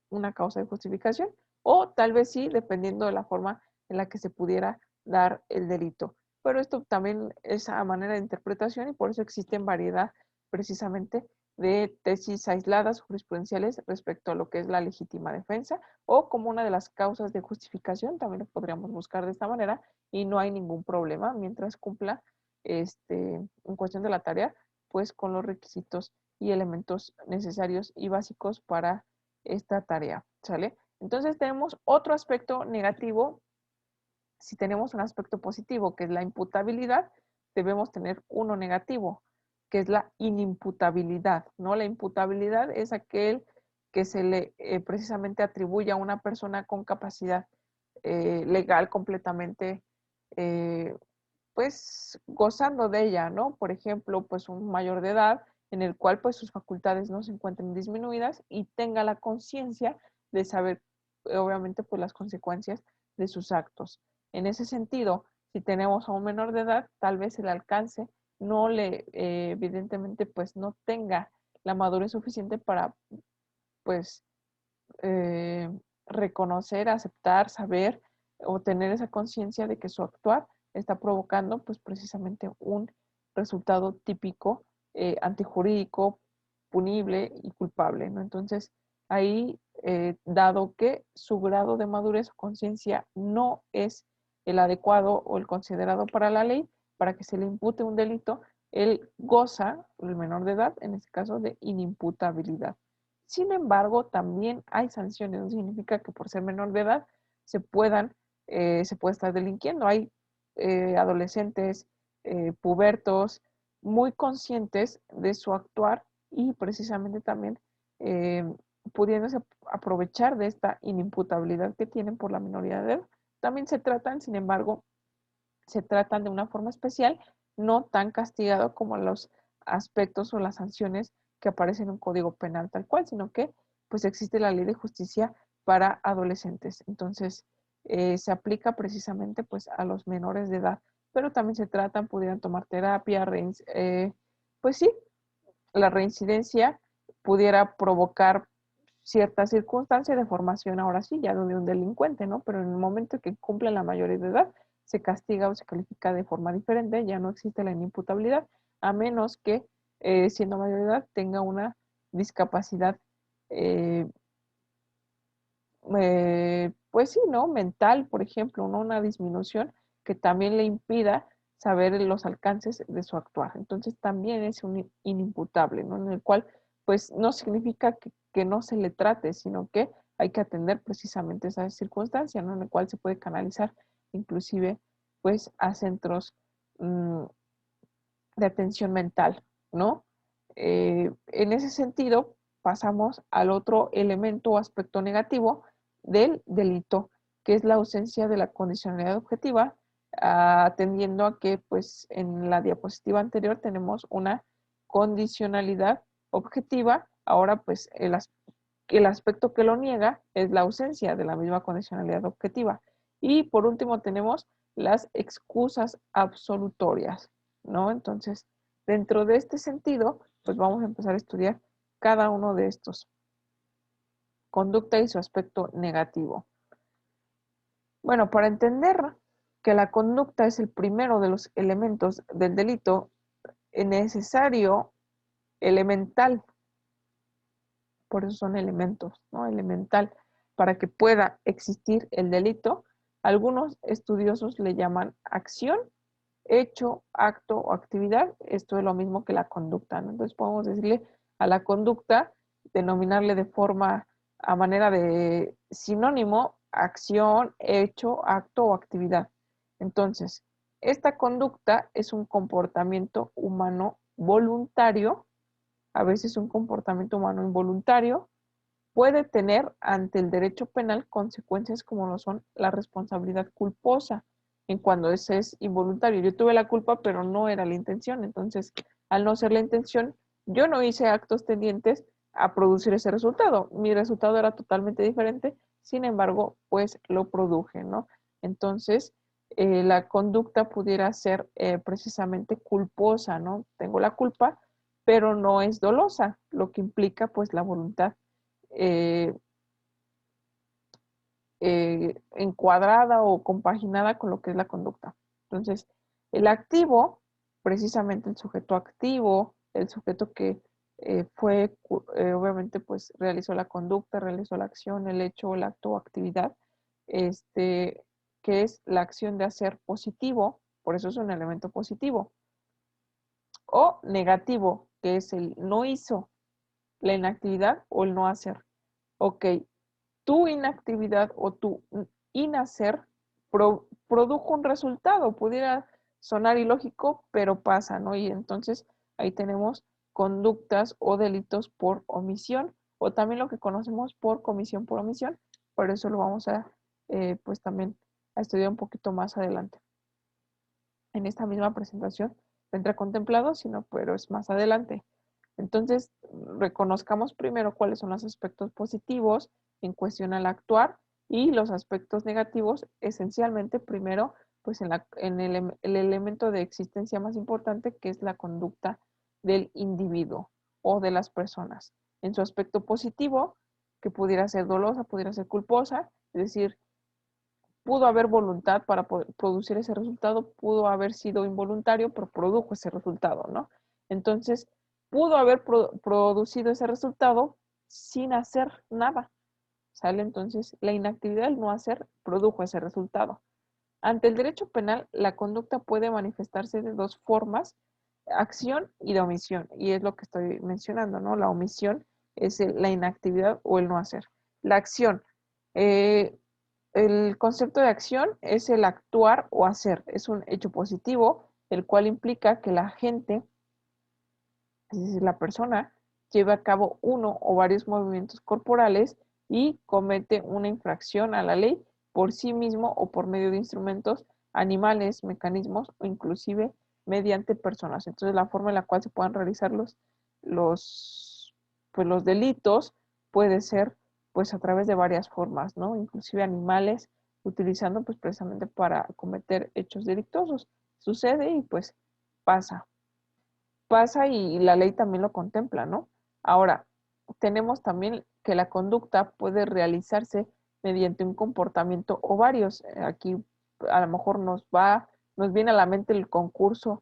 una causa de justificación o tal vez sí, dependiendo de la forma en la que se pudiera dar el delito. Pero esto también es a manera de interpretación y por eso existen variedad precisamente de tesis aisladas jurisprudenciales respecto a lo que es la legítima defensa o como una de las causas de justificación, también lo podríamos buscar de esta manera y no hay ningún problema mientras cumpla en cuestión de la tarea, pues con los requisitos y elementos necesarios y básicos para esta tarea, ¿sale? Entonces tenemos otro aspecto negativo. Si tenemos un aspecto positivo, que es la imputabilidad, debemos tener uno negativo, que es la inimputabilidad, ¿no? La imputabilidad es aquel que se le precisamente atribuye a una persona con capacidad legal completamente, eh, pues gozando de ella, ¿no? Por ejemplo, pues un mayor de edad en el cual pues sus facultades no se encuentren disminuidas y tenga la conciencia de saber, obviamente, pues las consecuencias de sus actos. En ese sentido, si tenemos a un menor de edad, tal vez el alcance no evidentemente, pues no tenga la madurez suficiente para, pues, eh, reconocer, aceptar, saber o tener esa conciencia de que su actuar está provocando pues precisamente un resultado típico antijurídico, punible y culpable, ¿no? Entonces, ahí, dado que su grado de madurez o conciencia no es el adecuado o el considerado para la ley, para que se le impute un delito, él goza, el menor de edad, en este caso, de inimputabilidad. Sin embargo, también hay sanciones, no significa que por ser menor de edad se puede estar delinquiendo. Hay adolescentes, pubertos, muy conscientes de su actuar y precisamente también eh, pudiéndose aprovechar de esta inimputabilidad que tienen por la minoría de edad. También sin embargo, se tratan de una forma especial, no tan castigado como los aspectos o las sanciones que aparecen en un código penal tal cual, sino que pues existe la ley de justicia para adolescentes. Entonces, se aplica precisamente pues a los menores de edad, pero también se tratan, pudieran tomar terapia, pues sí, la reincidencia pudiera provocar cierta circunstancia de formación, ahora sí, ya de un delincuente, ¿no? Pero en el momento que cumplen la mayoría de edad, se castiga o se califica de forma diferente, ya no existe la inimputabilidad, a menos que siendo mayor de edad tenga una discapacidad, eh, pues sí, ¿no? Mental, por ejemplo, ¿no? Una disminución que también le impida saber los alcances de su actuar. Entonces también es un inimputable, ¿no? En el cual, pues no significa que no se le trate, sino que hay que atender precisamente esa circunstancia, ¿no? En el cual se puede canalizar inclusive, pues, a centros de atención mental, ¿no? En ese sentido, pasamos al otro elemento o aspecto negativo del delito, que es la ausencia de la condicionalidad objetiva, atendiendo a que, pues, en la diapositiva anterior tenemos una condicionalidad objetiva, ahora, pues, el aspecto que lo niega es la ausencia de la misma condicionalidad objetiva. Y por último tenemos las excusas absolutorias, ¿no? Entonces, dentro de este sentido, pues vamos a empezar a estudiar cada uno de estos. Conducta y su aspecto negativo. Bueno, para entender que la conducta es el primero de los elementos del delito, es necesario elemental, por eso son elementos, ¿no? Elemental, para que pueda existir el delito. Algunos estudiosos le llaman acción, hecho, acto o actividad. Esto es lo mismo que la conducta, ¿no? Entonces podemos decirle a la conducta, denominarle de forma, a manera de sinónimo, acción, hecho, acto o actividad. Entonces, esta conducta es un comportamiento humano voluntario, a veces un comportamiento humano involuntario, puede tener ante el derecho penal consecuencias como lo son la responsabilidad culposa, en cuando ese es involuntario. Yo tuve la culpa, pero no era la intención. Entonces, al no ser la intención, yo no hice actos tendientes a producir ese resultado. Mi resultado era totalmente diferente, sin embargo, pues lo produje, ¿no? Entonces, la conducta pudiera ser precisamente culposa, ¿no? Tengo la culpa, pero no es dolosa, lo que implica pues la voluntad eh, encuadrada o compaginada con lo que es la conducta. Entonces, el activo, precisamente el sujeto activo, el sujeto que obviamente, pues realizó la conducta, realizó la acción, el hecho, el acto o actividad, este, que es la acción de hacer positivo, por eso es un elemento positivo, o negativo, que es el no hizo, la inactividad o el no hacer. Ok, tu inactividad o tu inhacer produjo un resultado. Pudiera sonar ilógico, pero pasa, ¿no? Y entonces ahí tenemos conductas o delitos por omisión, o también lo que conocemos por comisión por omisión. Por eso lo vamos a, pues también a estudiar un poquito más adelante. En esta misma presentación entra contemplado, sino, pero es más adelante. Entonces, reconozcamos primero cuáles son los aspectos positivos en cuestión al actuar y los aspectos negativos, esencialmente, primero, pues en el elemento de existencia más importante, que es la conducta del individuo o de las personas. En su aspecto positivo, que pudiera ser dolosa, pudiera ser culposa, es decir, pudo haber voluntad para producir ese resultado, pudo haber sido involuntario, pero produjo ese resultado, ¿no? Entonces, pudo haber producido ese resultado sin hacer nada, ¿sale? Entonces, la inactividad, el no hacer, produjo ese resultado. Ante el derecho penal, la conducta puede manifestarse de dos formas, acción y de omisión, y es lo que estoy mencionando, ¿no? La omisión es la inactividad o el no hacer. La acción, eh, el concepto de acción es el actuar o hacer. Es un hecho positivo, el cual implica que la gente, es decir, la persona, lleva a cabo uno o varios movimientos corporales y comete una infracción a la ley por sí mismo o por medio de instrumentos, animales, mecanismos o inclusive mediante personas. Entonces, la forma en la cual se puedan realizar los, pues, los delitos puede ser pues a través de varias formas, ¿no? Inclusive animales utilizando pues precisamente para cometer hechos delictuosos. Sucede y pues pasa y la ley también lo contempla, ¿no? Ahora, tenemos también que la conducta puede realizarse mediante un comportamiento o varios. Aquí a lo mejor nos viene a la mente el concurso,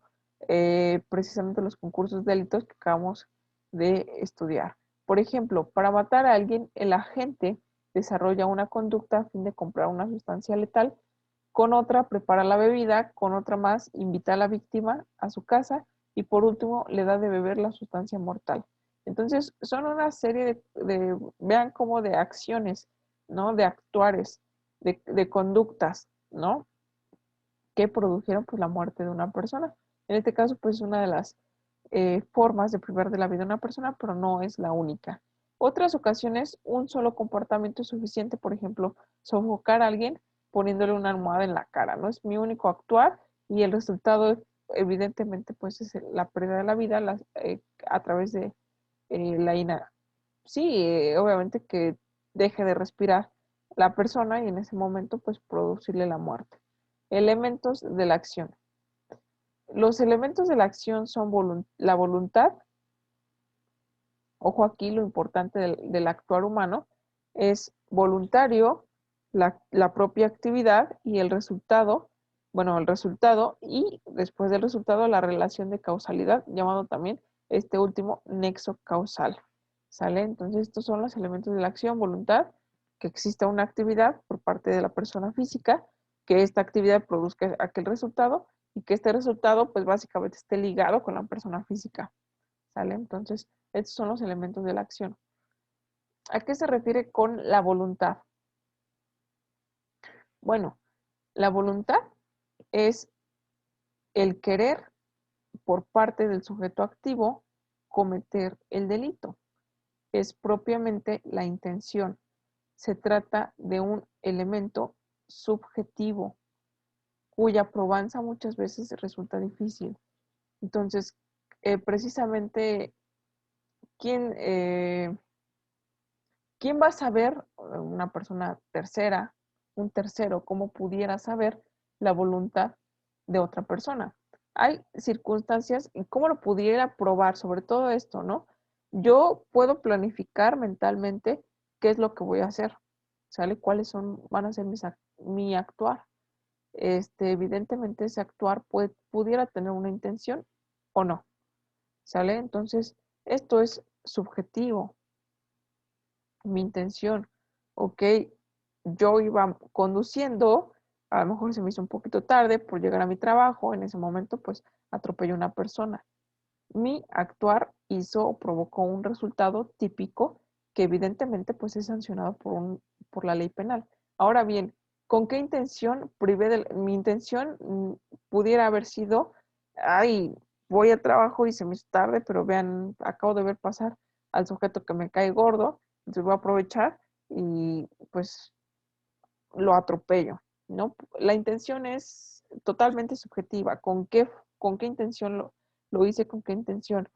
precisamente los concursos de delitos que acabamos de estudiar. Por ejemplo, para matar a alguien, el agente desarrolla una conducta a fin de comprar una sustancia letal, con otra prepara la bebida, con otra más invita a la víctima a su casa y por último le da de beber la sustancia mortal. Entonces, son una serie vean como de acciones, ¿no? De actuares, de conductas, ¿no? Que produjeron pues la muerte de una persona. En este caso, pues una de las formas de privar de la vida a una persona, pero no es la única. Otras ocasiones, un solo comportamiento es suficiente, por ejemplo, sofocar a alguien poniéndole una almohada en la cara, ¿no? Es mi único actuar y el resultado evidentemente pues es la pérdida de la vida a través de la ina. Sí, obviamente que deje de respirar la persona y en ese momento pues producirle la muerte. Elementos de la acción. Los elementos de la acción son la voluntad. Ojo aquí, lo importante del actuar humano es voluntario, la propia actividad y el resultado, bueno, el resultado y después del resultado la relación de causalidad, llamado también este último nexo causal. ¿Sale? Entonces estos son los elementos de la acción, voluntad, que exista una actividad por parte de la persona física, que esta actividad produzca aquel resultado y que este resultado pues básicamente esté ligado con la persona física. ¿Sale? Entonces estos son los elementos de la acción. ¿A qué se refiere con la voluntad? Bueno, la voluntad es el querer por parte del sujeto activo cometer el delito. Es propiamente la intención. Se trata de un elemento subjetivo cuya probanza muchas veces resulta difícil. Entonces, precisamente, ¿quién, ¿quién va a saber, una persona tercera, un tercero, cómo pudiera saber la voluntad de otra persona? Hay circunstancias y cómo lo pudiera probar sobre todo esto, ¿no? Yo puedo planificar mentalmente qué es lo que voy a hacer, ¿sale? ¿Cuáles van a ser mi actuar? Evidentemente ese actuar pudiera tener una intención o no, ¿sale? Entonces, esto es subjetivo, mi intención, ok, yo iba conduciendo, a lo mejor se me hizo un poquito tarde por llegar a mi trabajo, en ese momento pues atropellé a una persona. Mi actuar hizo o provocó un resultado típico que evidentemente pues es sancionado por la ley penal. Ahora bien, ¿con qué intención privé de mi intención pudiera haber sido, ay, voy al trabajo y se me hizo tarde, pero vean, acabo de ver pasar al sujeto que me cae gordo, entonces voy a aprovechar y pues lo atropello, ¿no? La intención es totalmente subjetiva. Con qué intención lo hice? ¿Con qué intención?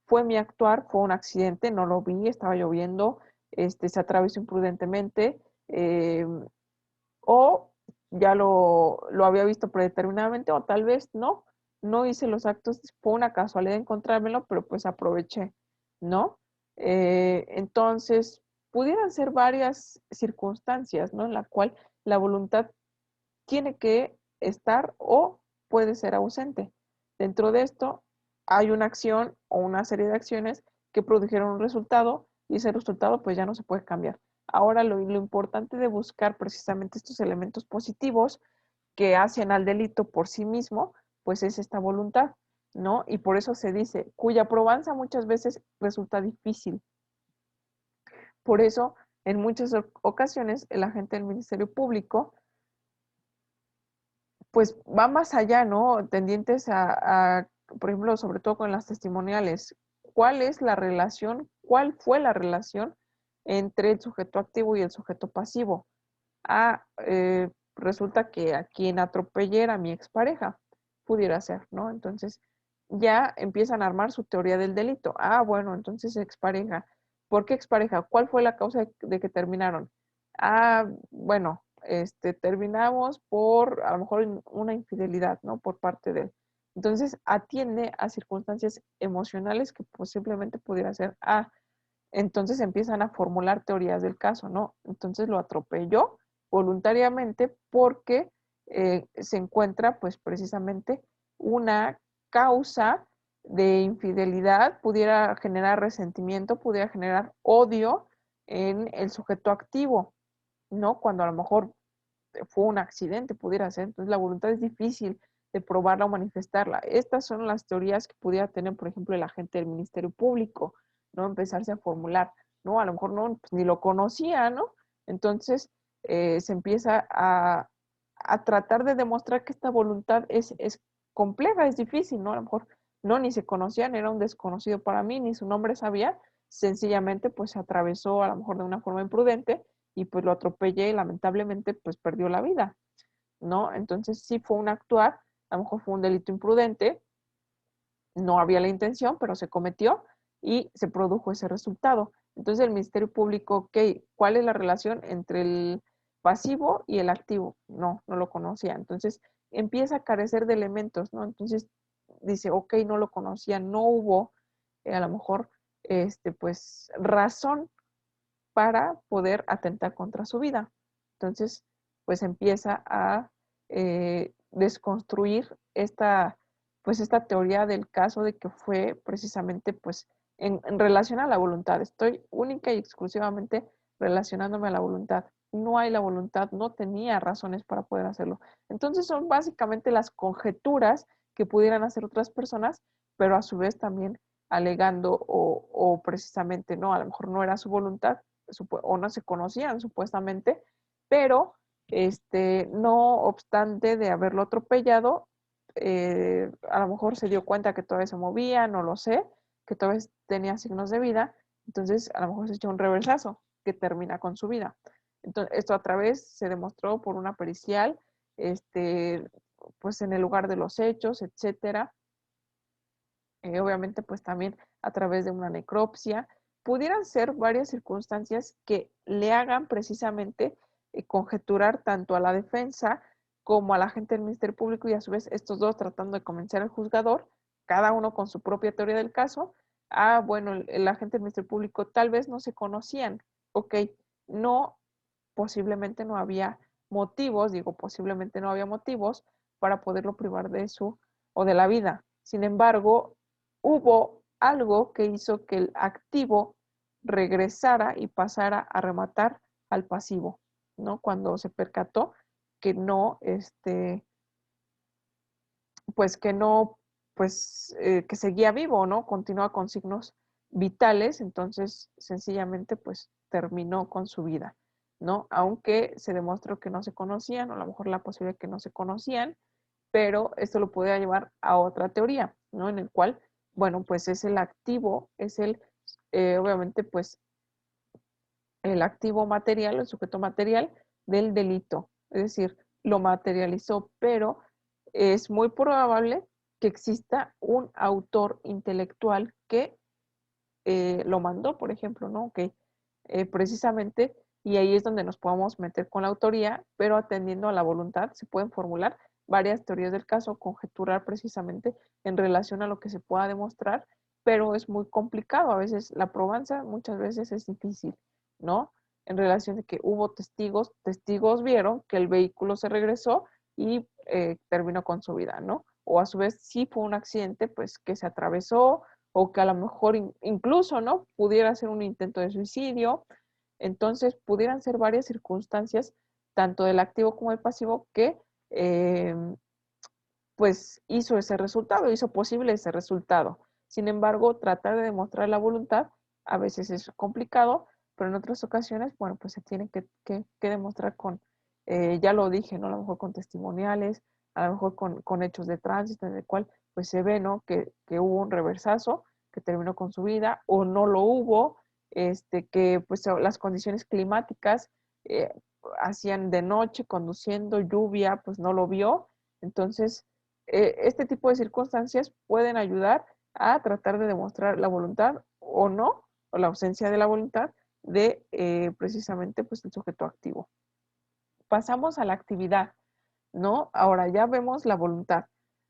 Fue mi actuar, fue un accidente, no lo vi, estaba lloviendo, se atravesó imprudentemente, o ya lo había visto predeterminadamente, o tal vez no hice los actos, fue una casualidad encontrármelo, pero pues aproveché, ¿no? Entonces, pudieran ser varias circunstancias, ¿no? En la cual la voluntad tiene que estar o puede ser ausente. Dentro de esto hay una acción o una serie de acciones que produjeron un resultado y ese resultado pues ya no se puede cambiar. Ahora lo importante de buscar precisamente estos elementos positivos que hacen al delito por sí mismo, pues es esta voluntad, ¿no? Y por eso se dice, cuya probanza muchas veces resulta difícil. Por eso, en muchas ocasiones, el agente del Ministerio Público pues va más allá, ¿no? Tendientes por ejemplo, sobre todo con las testimoniales, ¿cuál es la relación, cuál fue la relación entre el sujeto activo y el sujeto pasivo? Resulta que a quien atropellé era mi expareja, pudiera ser, ¿no? Entonces ya empiezan a armar su teoría del delito. Bueno, entonces expareja. ¿Por qué expareja? ¿Cuál fue la causa de que terminaron? Bueno, terminamos por a lo mejor una infidelidad, ¿no? Por parte de él. Entonces atiende a circunstancias emocionales que pues simplemente pudiera ser, entonces empiezan a formular teorías del caso, ¿no? Entonces lo atropelló voluntariamente porque se encuentra pues precisamente una causa de infidelidad, pudiera generar resentimiento, pudiera generar odio en el sujeto activo, ¿no? Cuando a lo mejor fue un accidente, pudiera ser. Entonces la voluntad es difícil de probarla o manifestarla. Estas son las teorías que pudiera tener, por ejemplo, el agente del Ministerio Público, ¿no? Empezarse a formular, ¿no? A lo mejor no, pues, ni lo conocía, ¿no? Entonces se empieza a tratar de demostrar que esta voluntad es compleja, es difícil, ¿no? A lo mejor no, ni se conocían, era un desconocido para mí, ni su nombre sabía, sencillamente pues se atravesó a lo mejor de una forma imprudente y pues lo atropellé y lamentablemente pues perdió la vida, ¿no? Entonces sí fue un actuar, a lo mejor fue un delito imprudente, no había la intención, pero se cometió y se produjo ese resultado. Entonces el Ministerio Público, ok, ¿cuál es la relación entre el pasivo y el activo? No lo conocía. Entonces empieza a carecer de elementos, ¿no? Entonces dice, ok, no lo conocía, no hubo a lo mejor, pues razón para poder atentar contra su vida. Entonces, pues empieza a desconstruir pues esta teoría del caso de que fue precisamente pues en relación a la voluntad. Estoy única y exclusivamente relacionándome a la voluntad. No hay la voluntad, no tenía razones para poder hacerlo. Entonces son básicamente las conjeturas que pudieran hacer otras personas, pero a su vez también alegando o precisamente no, a lo mejor no era su voluntad o no se conocían supuestamente, pero no obstante de haberlo atropellado, a lo mejor se dio cuenta que todavía se movía, no lo sé, que todavía tenía signos de vida, entonces a lo mejor se echó un reversazo que termina con su vida. Entonces, esto a través se demostró por una pericial, pues en el lugar de los hechos, etcétera. Obviamente, pues también a través de una necropsia. Pudieran ser varias circunstancias que le hagan precisamente conjeturar tanto a la defensa como a la gente del Ministerio Público y a su vez estos dos tratando de convencer al juzgador, cada uno con su propia teoría del caso. Bueno, el agente del Ministerio Público tal vez no se conocían, ok, no, posiblemente no había motivos, digo, posiblemente no había motivos para poderlo privar de su o de la vida. Sin embargo, hubo algo que hizo que el activo regresara y pasara a rematar al pasivo, ¿no? Cuando se percató que no, pues que no, pues que seguía vivo, ¿no? Continúa con signos vitales, entonces sencillamente pues terminó con su vida, ¿no? Aunque se demostró que no se conocían, o a lo mejor la posibilidad que no se conocían, pero esto lo podría llevar a otra teoría, ¿no? En el cual, bueno, pues es el activo, es obviamente, pues el activo material, el sujeto material del delito, es decir, lo materializó, pero es muy probable que exista un autor intelectual que lo mandó, por ejemplo, ¿no? Que precisamente, y ahí es donde nos podemos meter con la autoría, pero atendiendo a la voluntad, se pueden formular varias teorías del caso, conjeturar precisamente en relación a lo que se pueda demostrar, pero es muy complicado. A veces la probanza muchas veces es difícil, ¿no? En relación de que hubo testigos vieron que el vehículo se regresó y terminó con su vida, ¿no? O a su vez sí fue un accidente, pues que se atravesó o que a lo mejor incluso, ¿no? Pudiera ser un intento de suicidio. Entonces, pudieran ser varias circunstancias, tanto del activo como del pasivo, que eh, pues hizo ese resultado, hizo posible ese resultado. Sin embargo, tratar de demostrar la voluntad a veces es complicado, pero en otras ocasiones, bueno, pues se tiene que demostrar con, ya lo dije, ¿no? A lo mejor con testimoniales, a lo mejor con hechos de tránsito en el cual pues se ve, ¿no? Que hubo un reversazo que terminó con su vida o no lo hubo, que pues las condiciones climáticas eh, hacían de noche conduciendo, lluvia, pues no lo vio. Entonces, este tipo de circunstancias pueden ayudar a tratar de demostrar la voluntad o no, o la ausencia de la voluntad de precisamente pues, el sujeto activo. Pasamos a la actividad, ¿no? Ahora ya vemos la voluntad.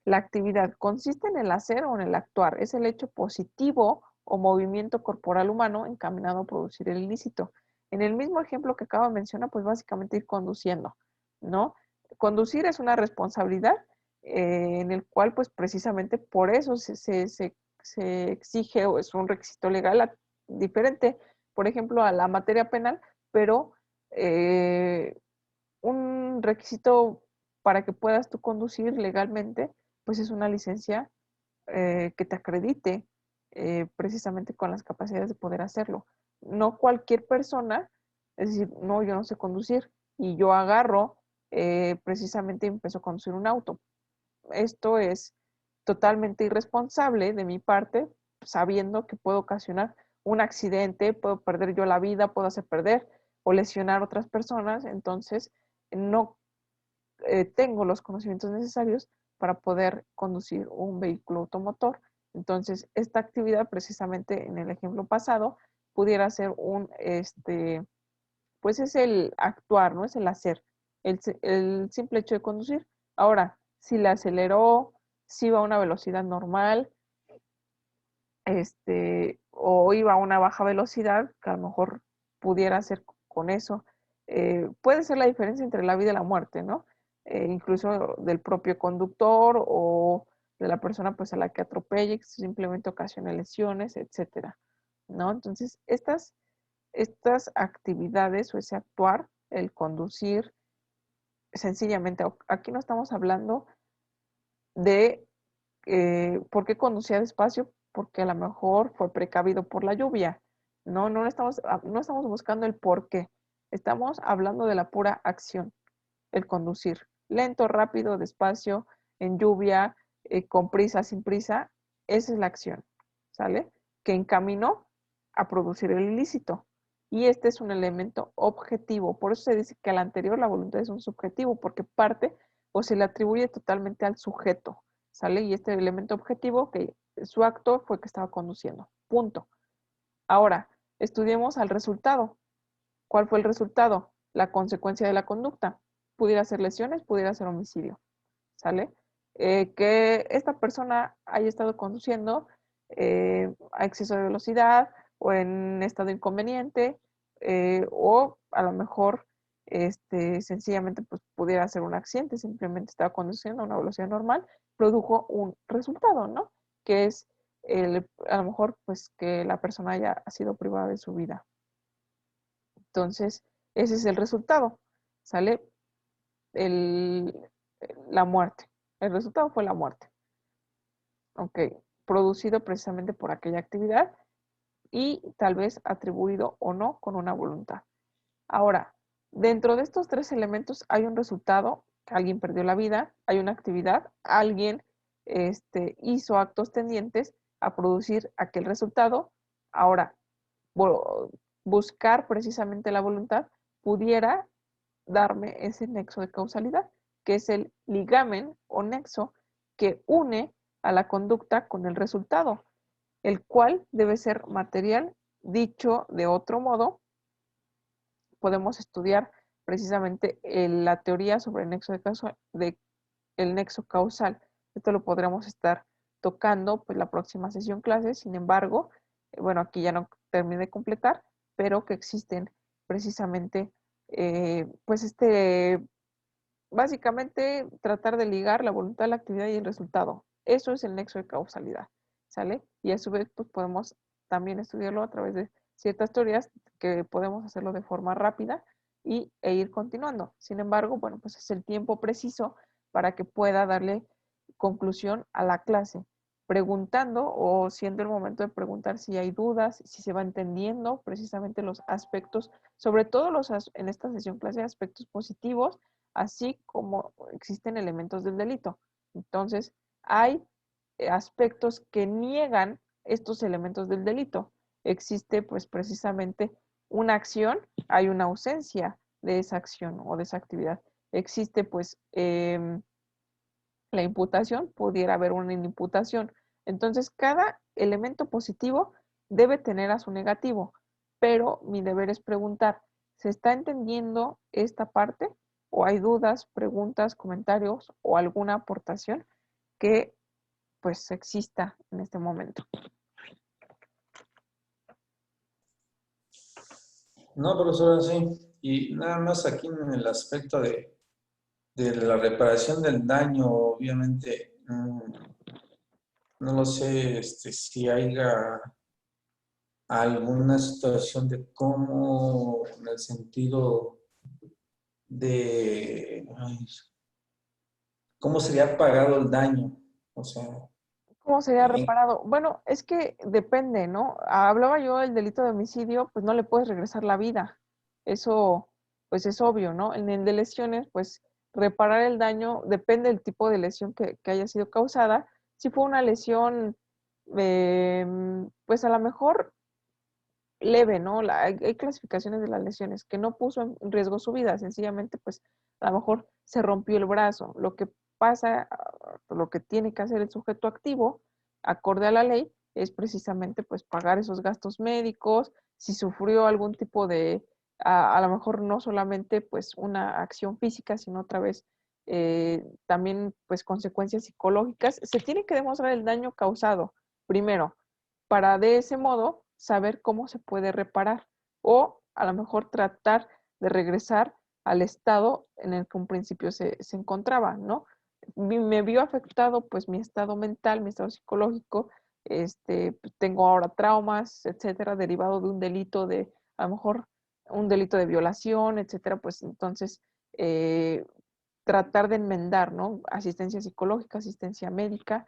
La actividad consiste en el hacer o en el actuar. Es el hecho positivo o movimiento corporal humano encaminado a producir el ilícito. En el mismo ejemplo que acabo de mencionar, pues básicamente ir conduciendo, ¿no? Conducir es una responsabilidad en el cual, pues precisamente por eso se exige o es un requisito legal diferente, por ejemplo, a la materia penal, pero un requisito para que puedas tú conducir legalmente, pues es una licencia que te acredite precisamente con las capacidades de poder hacerlo. No cualquier persona, es decir, no, yo no sé conducir y yo agarro precisamente y empiezo a conducir un auto. Esto es totalmente irresponsable de mi parte, sabiendo que puedo ocasionar un accidente, puedo perder yo la vida, puedo hacer perder o lesionar a otras personas, entonces no tengo los conocimientos necesarios para poder conducir un vehículo automotor. Entonces, esta actividad, precisamente en el ejemplo pasado, pudiera ser pues es el actuar, ¿no? Es el hacer, el simple hecho de conducir. Ahora, si le aceleró, si va a una velocidad normal, o iba a una baja velocidad, que a lo mejor pudiera ser con eso, puede ser la diferencia entre la vida y la muerte, ¿no? Incluso del propio conductor o de la persona pues a la que atropelle, que simplemente ocasiona lesiones, etcétera, ¿no? Entonces, estas actividades o ese actuar, el conducir, sencillamente, aquí no estamos hablando de por qué conducía despacio, porque a lo mejor fue precavido por la lluvia. No estamos buscando el por qué. Estamos hablando de la pura acción, el conducir. Lento, rápido, despacio, en lluvia, con prisa, sin prisa. Esa es la acción, ¿sale? Que encaminó a producir el ilícito. Y este es un elemento objetivo. Por eso se dice que al anterior la voluntad es un subjetivo, porque parte o se le atribuye totalmente al sujeto, ¿sale? Y este elemento objetivo, que su acto fue que estaba conduciendo. Punto. Ahora, estudiemos al resultado. ¿Cuál fue el resultado? La consecuencia de la conducta. Pudiera ser lesiones, pudiera ser homicidio, ¿sale? Que esta persona haya estado conduciendo a exceso de velocidad o en estado inconveniente, o a lo mejor sencillamente pues, pudiera ser un accidente, simplemente estaba conduciendo a una velocidad normal, produjo un resultado, ¿no? Que es a lo mejor pues que la persona haya sido privada de su vida. Entonces, ese es el resultado, ¿sale? El, la muerte. El resultado fue la muerte. Ok, producido precisamente por aquella actividad y tal vez atribuido o no con una voluntad. Ahora, dentro de estos tres elementos hay un resultado, alguien perdió la vida, hay una actividad, alguien hizo actos tendientes a producir aquel resultado. Ahora, buscar precisamente la voluntad pudiera darme ese nexo de causalidad, que es el ligamen o nexo que une a la conducta con el resultado, el cual debe ser material. Dicho de otro modo, podemos estudiar precisamente la teoría sobre el nexo el nexo causal. Esto lo podremos estar tocando pues la próxima sesión clase. Sin embargo, bueno, aquí ya no terminé de completar, pero que existen precisamente pues básicamente tratar de ligar la voluntad, la actividad y el resultado. Eso es el nexo de causalidad, ¿sale? Y a su vez pues podemos también estudiarlo a través de ciertas teorías que podemos hacerlo de forma rápida e ir continuando. Sin embargo, bueno, pues es el tiempo preciso para que pueda darle conclusión a la clase, preguntando o siendo el momento de preguntar si hay dudas, si se va entendiendo precisamente los aspectos, sobre todo en esta sesión clase, aspectos positivos, así como existen elementos del delito. Entonces, hay aspectos que niegan estos elementos del delito. Existe pues precisamente una acción, hay una ausencia de esa acción o de esa actividad. Existe pues la imputación, pudiera haber una inimputación. Entonces, cada elemento positivo debe tener a su negativo, pero mi deber es preguntar, ¿se está entendiendo esta parte? ¿O hay dudas, preguntas, comentarios o alguna aportación que pues exista en este momento? No, profesora, sí. Y nada más aquí en el aspecto de la reparación del daño, obviamente, no lo sé si haya alguna situación de cómo, en el sentido de cómo sería pagado el daño. O sea, ¿Cómo sería en- reparado? Bueno, es que depende, ¿no? Hablaba yo del delito de homicidio, pues no le puedes regresar la vida. Eso, pues es obvio, ¿no? En el de lesiones, pues reparar el daño depende del tipo de lesión que haya sido causada. Si fue una lesión, pues a lo mejor leve, ¿no? Hay clasificaciones de las lesiones que no puso en riesgo su vida, sencillamente, pues a lo mejor se rompió el brazo. Lo que pasa, lo que tiene que hacer el sujeto activo, acorde a la ley, es precisamente pues pagar esos gastos médicos, si sufrió algún tipo de, a lo mejor no solamente pues una acción física, sino otra vez también pues consecuencias psicológicas, se tiene que demostrar el daño causado primero, para de ese modo saber cómo se puede reparar o a lo mejor tratar de regresar al estado en el que un principio se encontraba, ¿no? Me vio afectado pues mi estado mental, mi estado psicológico, pues, tengo ahora traumas, etcétera, derivado de un delito de, a lo mejor, un delito de violación, etcétera, pues entonces tratar de enmendar, ¿no? Asistencia psicológica, asistencia médica,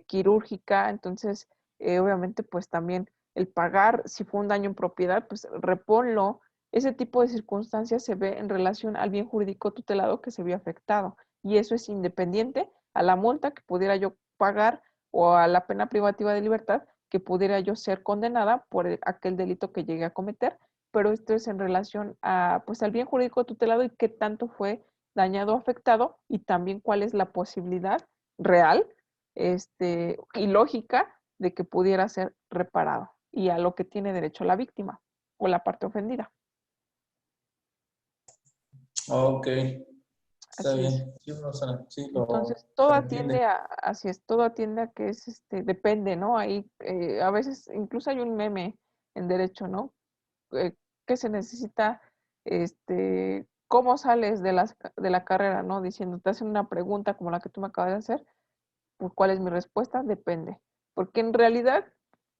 quirúrgica, entonces obviamente pues también el pagar, si fue un daño en propiedad, pues reponlo. Ese tipo de circunstancias se ve en relación al bien jurídico tutelado que se vio afectado y eso es independiente a la multa que pudiera yo pagar o a la pena privativa de libertad que pudiera yo ser condenada por aquel delito que llegué a cometer, pero esto es en relación a, pues, al bien jurídico tutelado y qué tanto fue dañado o afectado y también cuál es la posibilidad real y lógica de que pudiera ser reparado y a lo que tiene derecho la víctima o la parte ofendida. Ok, está Así es. bien. Sí, Rosana, sí, Entonces, se todo entiende. atiende a, así es, todo atiende a que es, depende, ¿no? Ahí, a veces, incluso hay un meme en derecho, ¿no? Que se necesita, cómo sales de la carrera, ¿no? Diciendo, te hacen una pregunta como la que tú me acabas de hacer, pues, ¿cuál es mi respuesta? Depende. Porque en realidad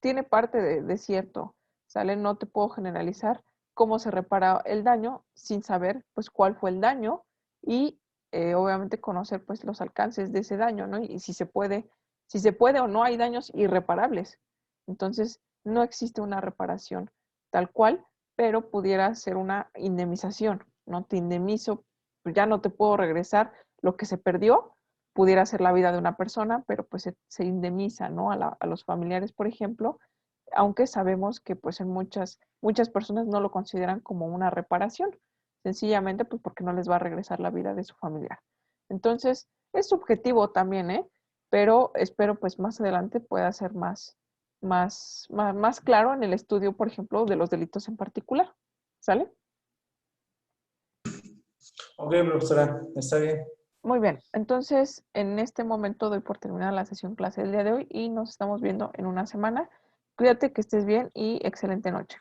tiene parte de cierto, ¿sale? No te puedo generalizar cómo se repara el daño sin saber, pues, cuál fue el daño y obviamente conocer, pues, los alcances de ese daño, ¿no? Y si se puede o no, hay daños irreparables. Entonces, no existe una reparación tal cual, pero pudiera ser una indemnización, ¿no? Te indemnizo, ya no te puedo regresar lo que se perdió, pudiera ser la vida de una persona, pero pues se indemniza, ¿no? A los familiares, por ejemplo, aunque sabemos que pues en muchas personas no lo consideran como una reparación, sencillamente pues porque no les va a regresar la vida de su familiar. Entonces, es subjetivo también, ¿eh? Pero espero pues más adelante pueda ser más claro en el estudio, por ejemplo, de los delitos en particular. ¿Sale? Ok, profesora, está bien. Muy bien, entonces en este momento doy por terminada la sesión clase del día de hoy y nos estamos viendo en una semana. Cuídate, que estés bien y excelente noche.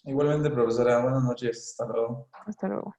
Igualmente, profesora, buenas noches. Hasta luego. Hasta luego.